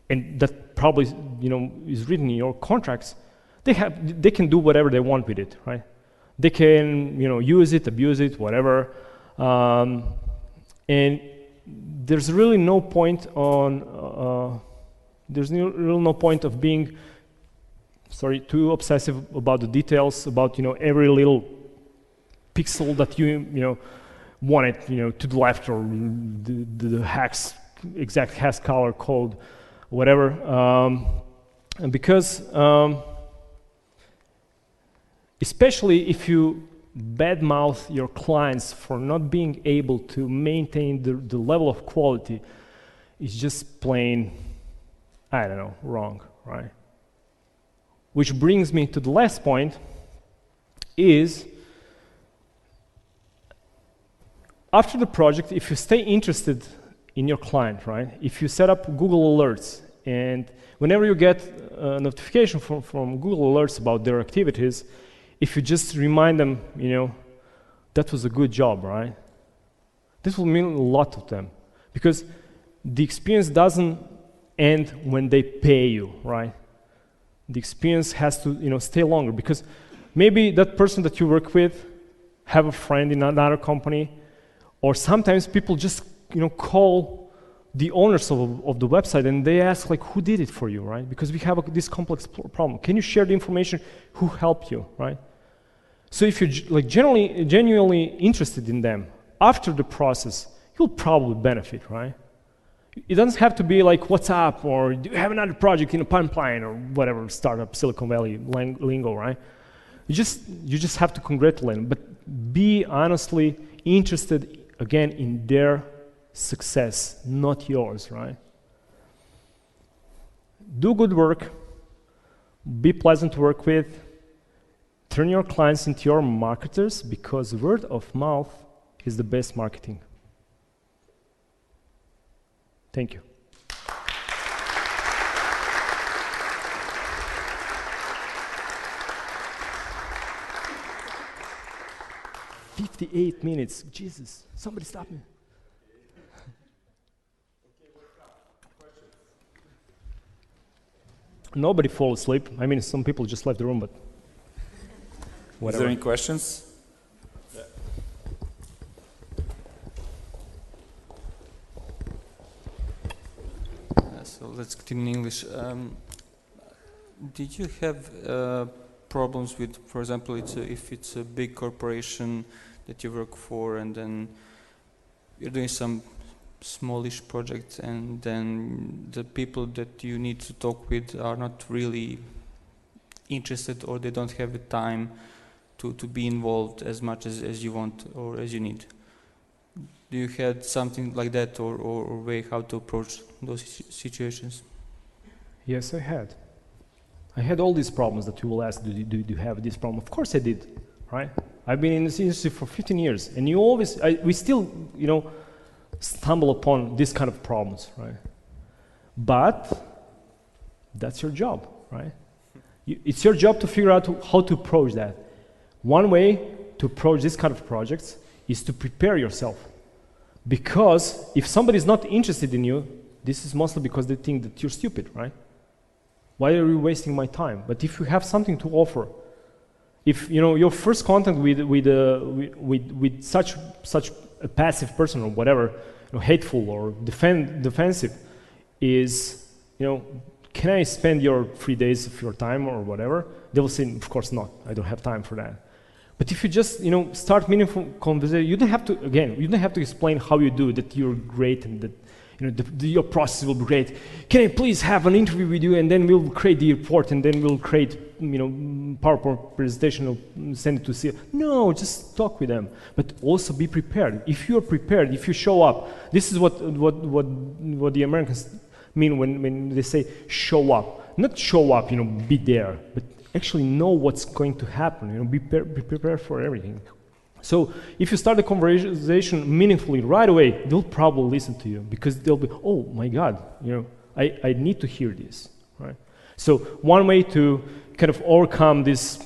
Speaker 2: and that probably is written in your contracts, they can do whatever they want with it, right? They can use it, abuse it, whatever. And there's really no point on really no point of being too obsessive about the details, about every little pixel that you want it to the left, or the exact hash color code, whatever. And because especially if you badmouth your clients for not being able to maintain the level of quality, it's just plain, I don't know, wrong, right? Which brings me to the last point, is after the project, if you stay interested in your client, right? If you set up Google Alerts, and whenever you get a notification from Google Alerts about their activities, if you just remind them, that was a good job, right? This will mean a lot to them, because the experience doesn't and when they pay you, right? The experience has to, stay longer, because maybe that person that you work with have a friend in another company, or sometimes people just, call the owners of the website and they ask, like, who did it for you, right? Because we have this complex problem. Can you share the information? Who helped you, right? So if you're genuinely interested in them after the process, you'll probably benefit, right? It doesn't have to be like, what's up, or do you have another project in a pipeline, or whatever startup Silicon Valley lingo, right? You just have to congratulate them, but be honestly interested again in their success, not yours, right? Do good work, be pleasant to work with, turn your clients into your marketers, because word of mouth is the best marketing. Thank you. "58 minutes, Jesus, somebody stop me." Nobody fall asleep. I mean, some people just left the room, but whatever.
Speaker 1: Is there any questions?
Speaker 3: So let's continue in English. Did you have problems with, for example, if it's a big corporation that you work for, and then you're doing some smallish projects, and then the people that you need to talk with are not really interested, or they don't have the time to be involved as much as you want or as you need? Do you had something like that, or way how to approach those situations?
Speaker 2: Yes, I had. I had all these problems that you will ask, do you have this problem? Of course I did, right? I've been in this industry for 15 years, and we still, stumble upon this kind of problems, right? But that's your job, right? It's your job to figure out how to approach that. One way to approach this kind of projects is to prepare yourself. Because if somebody is not interested in you, this is mostly because they think that you're stupid, right? Why are you wasting my time? But if you have something to offer, if your first contact with such a passive person or whatever, hateful or defensive, is can I spend your 3 days of your time or whatever? They will say, of course not. I don't have time for that. But if you just start meaningful conversation, you don't have to explain how you do that. You're great and that your process will be great. Can I please have an interview with you, and then we'll create the report, and then we'll create PowerPoint presentation and send it to CEO. No, just talk with them, but also be prepared. If you're prepared, if you show up, this is what the Americans mean when they say show up. Not show up, be there, but actually know what's going to happen. Be prepared for everything. So if you start the conversation meaningfully right away, they'll probably listen to you, because they'll be, oh my God, I need to hear this, right? So one way to kind of overcome this,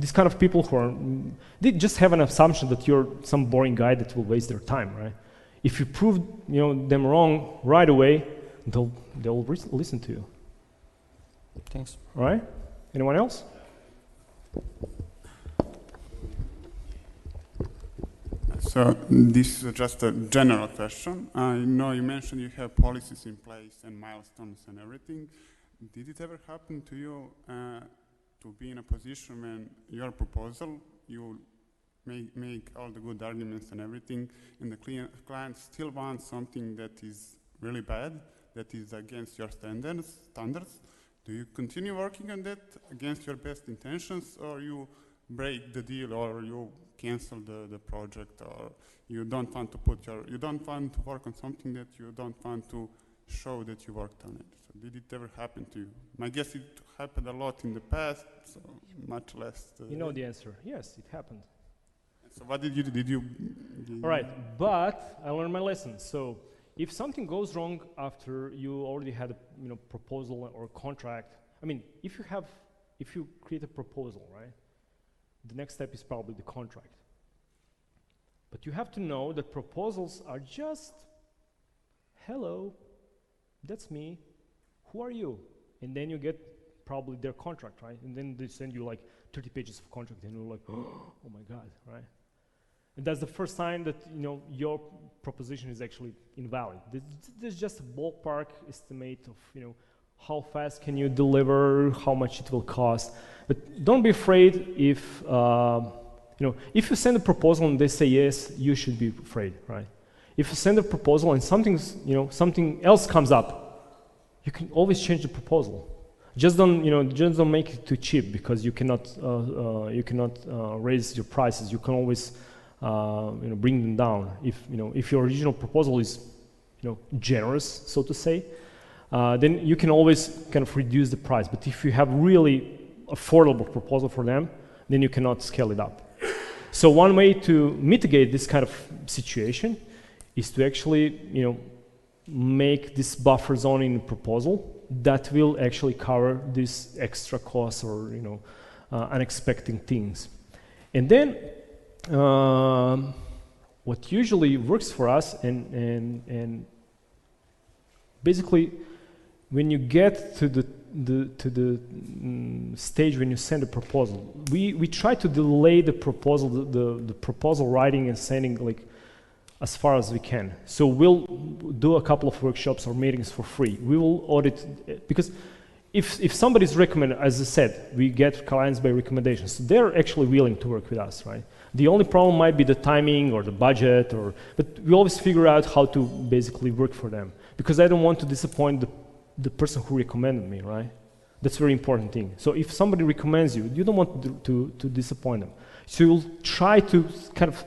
Speaker 2: this kind of people they just have an assumption that you're some boring guy that will waste their time, right? If you prove, them wrong right away, they'll listen to you.
Speaker 3: Thanks.
Speaker 2: All right? Anyone else?
Speaker 4: So this is just a general question. I know you mentioned you have policies in place and milestones and everything. Did it ever happen to you to be in a position when your proposal, you make all the good arguments and everything, and the client still wants something that is really bad, that is against your standards? Do you continue working on that against your best intentions, or you break the deal, or you cancel the project, or you don't want to work on something that you don't want to show that you worked on it? So did it ever happen to you? My guess it happened a lot in the past, so much less.
Speaker 2: You know the answer. Yes, it happened.
Speaker 4: So what did you do?
Speaker 2: All right, but I learned my lesson. So if something goes wrong after you already had a proposal or contract, I mean, if you create a proposal, right? The next step is probably the contract. But you have to know that proposals are just, hello, that's me, who are you? And then you get probably their contract, right? And then they send you like 30 pages of contract, and you're like, oh my God, right? And that's the first sign that your proposition is actually invalid. There's just a ballpark estimate of how fast can you deliver, how much it will cost. But don't be afraid if if you send a proposal and they say yes, you should be afraid, right? If you send a proposal and something else comes up, you can always change the proposal. Just don't make it too cheap, because you cannot raise your prices. You can always bring them down. If your original proposal is generous, so to say, then you can always kind of reduce the price. But if you have really affordable proposal for them, then you cannot scale it up. So one way to mitigate this kind of situation is to actually make this buffer zone in the proposal that will actually cover these extra costs or unexpected things. And then what usually works for us, and basically when you get to the stage when you send a proposal, we try to delay the proposal, the proposal writing and sending like as far as we can. So we'll do a couple of workshops or meetings for free. We will audit, because if somebody's recommended, as I said, we get clients by recommendations, so they're actually willing to work with us, right? The only problem might be the timing or the budget, but we always figure out how to basically work for them, because I don't want to disappoint the person who recommended me, right? That's a very important thing. So if somebody recommends you, you don't want to disappoint them. So you'll try to kind of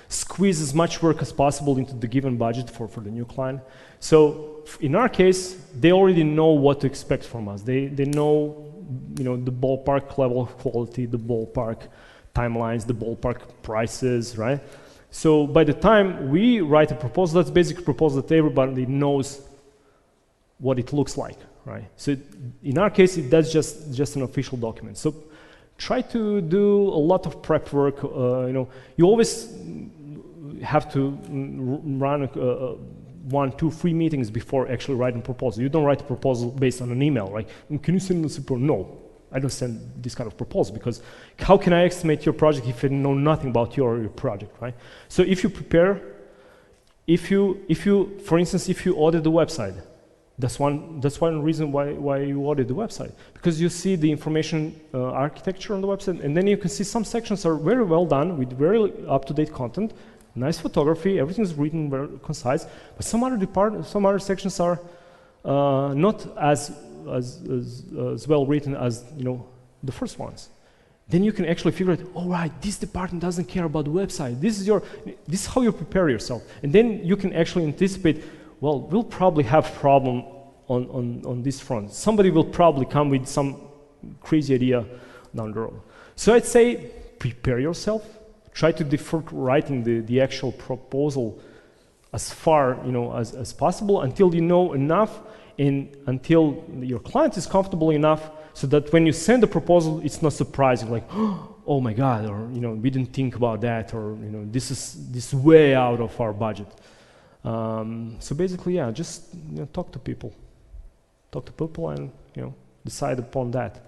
Speaker 2: squeeze as much work as possible into the given budget for the new client. So in our case, they already know what to expect from us. They know the ballpark level of quality, the ballpark timelines, the ballpark prices, right? So by the time we write a proposal, that's basically a proposal that everybody knows what it looks like, right? So in our case, that's just an official document. So try to do a lot of prep work. You always have to run 1, 2, 3 meetings before actually writing a proposal. You don't write a proposal based on an email, like, can you send us a proposal? No, I don't send this kind of proposal, because how can I estimate your project if I know nothing about your project, right? So if you prepare, for instance, if you audit the website, that's one reason why you audit the website, because you see the information architecture on the website, and then you can see some sections are very well done with very up-to-date content, nice photography, everything's written very concise, but some other sections are not as well written as the first ones. Then you can actually figure out, all right, this department doesn't care about the website. This is how you prepare yourself, and then you can actually anticipate. Well, we'll probably have problem on this front. Somebody will probably come with some crazy idea down the road. So I'd say prepare yourself. Try to defer writing the actual proposal as far as possible until you know enough, and until your client is comfortable enough, so that when you send the proposal, it's not surprising, like, oh my God, or we didn't think about that, or this is way out of our budget. So basically, yeah, just talk to people and decide upon that.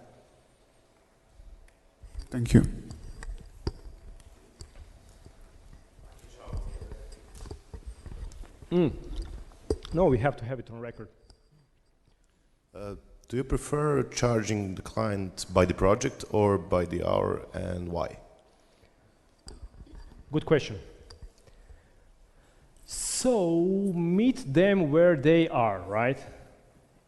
Speaker 4: Thank you.
Speaker 2: No, we have to have it on record.
Speaker 5: Do you prefer charging the client by the project or by the hour, and why?
Speaker 2: Good question. So meet them where they are, right?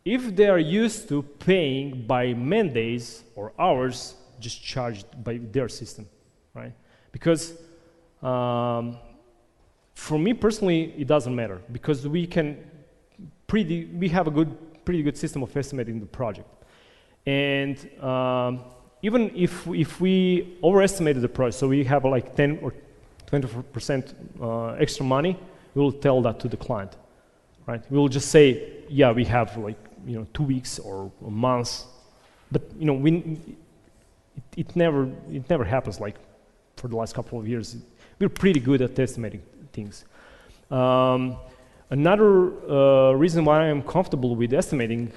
Speaker 2: If they are used to paying by man days or hours, just charged by their system, right? Because for me personally, it doesn't matter, because we have a pretty good system of estimating the project. And even if we overestimated the price, so we have like 10 or 20% extra money, we will tell that to the client, right? We will just say, yeah, we have like 2 weeks or a month, but it never happens. Like for the last couple of years, we're pretty good at estimating things. Another reason why I am comfortable with estimating,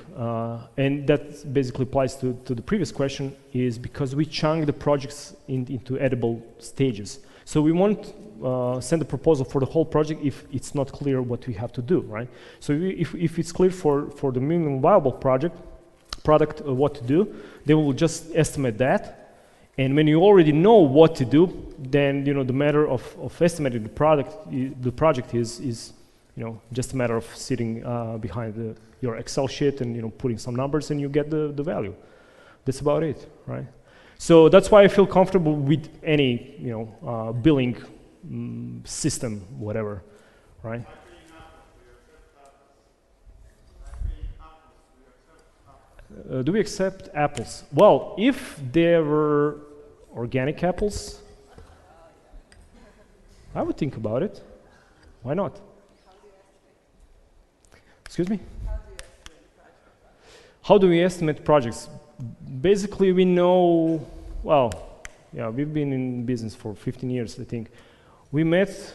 Speaker 2: and that basically applies to the previous question, is because we chunk the projects into edible stages. So we won't send a proposal for the whole project if it's not clear what we have to do, right? So if it's clear for the minimum viable product what to do, they will just estimate that. And when you already know what to do, then the matter of estimating the project is just a matter of sitting behind your Excel sheet and putting some numbers, and you get the value. That's about it, right? So that's why I feel comfortable with any billing system, whatever, right? Do we accept apples? Well, if there were organic apples, I would think about it. Why not? Excuse me? How do we estimate projects? Basically, we know, well, yeah, we've been in business for 15 years, I think. We met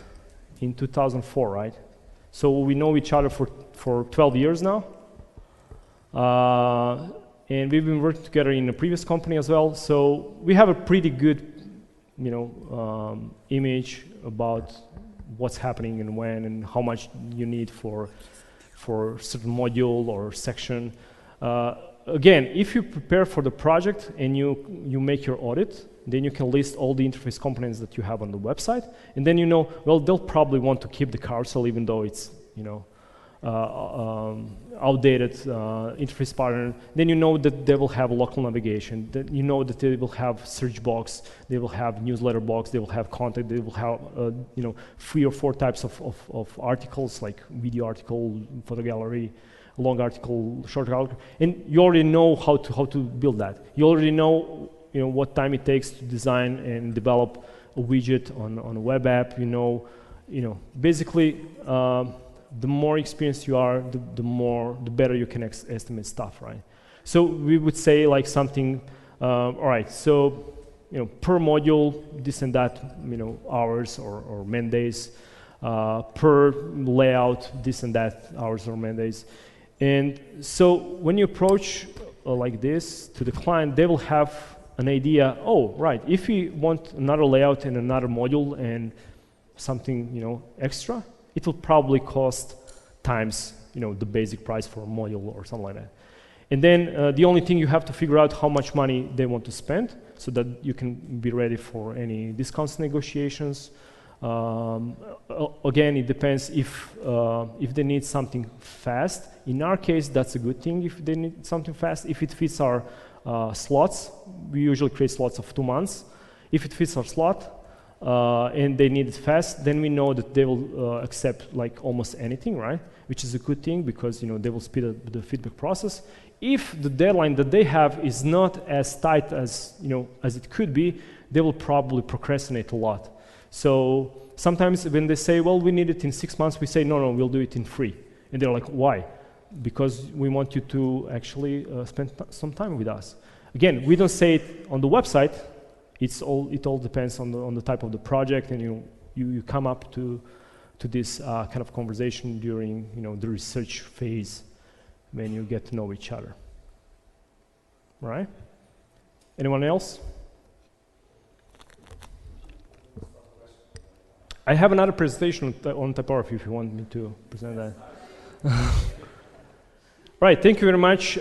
Speaker 2: in 2004, right? So we know each other for 12 years now. And we've been working together in a previous company as well. So we have a pretty good, image about what's happening and when and how much you need for certain module or section. Again, if you prepare for the project and you make your audit, then you can list all the interface components that you have on the website, and then well, they'll probably want to keep the carousel even though it's outdated interface pattern. Then that they will have local navigation. That that they will have search box. They will have newsletter box. They will have content. They will have 3 or 4 types of articles, like video article, photo gallery, long article, short article, and you already know how to build that. You already know what time it takes to design and develop a widget on a web app. Basically. The more experienced you are, the better you can estimate stuff, right? So we would say like something, all right, so per module, this and that, hours or man days, per layout, this and that, hours or man days. And so when you approach like this to the client, they will have an idea, oh, right, if we want another layout and another module and something, extra, it will probably cost times, the basic price for a module or something like that. And then the only thing you have to figure out how much money they want to spend so that you can be ready for any discounts negotiations. Again, it depends if they need something fast. In our case, that's a good thing if they need something fast. If it fits our slots, we usually create slots of 2 months. If it fits our slot, and they need it fast, then we know that they will accept like almost anything, right? Which is a good thing because they will speed up the feedback process. If the deadline that they have is not as tight as as it could be, they will probably procrastinate a lot. So sometimes when they say, well, we need it in 6 months, we say, no, we'll do it in 3. And they're like, why? Because we want you to actually spend some time with us. Again, we don't say it on the website. It all depends on the type of the project, and you come up to this kind of conversation during the research phase when you get to know each other. All right? Anyone else? I have another presentation on typography if you want me to present that. Right, thank you very much.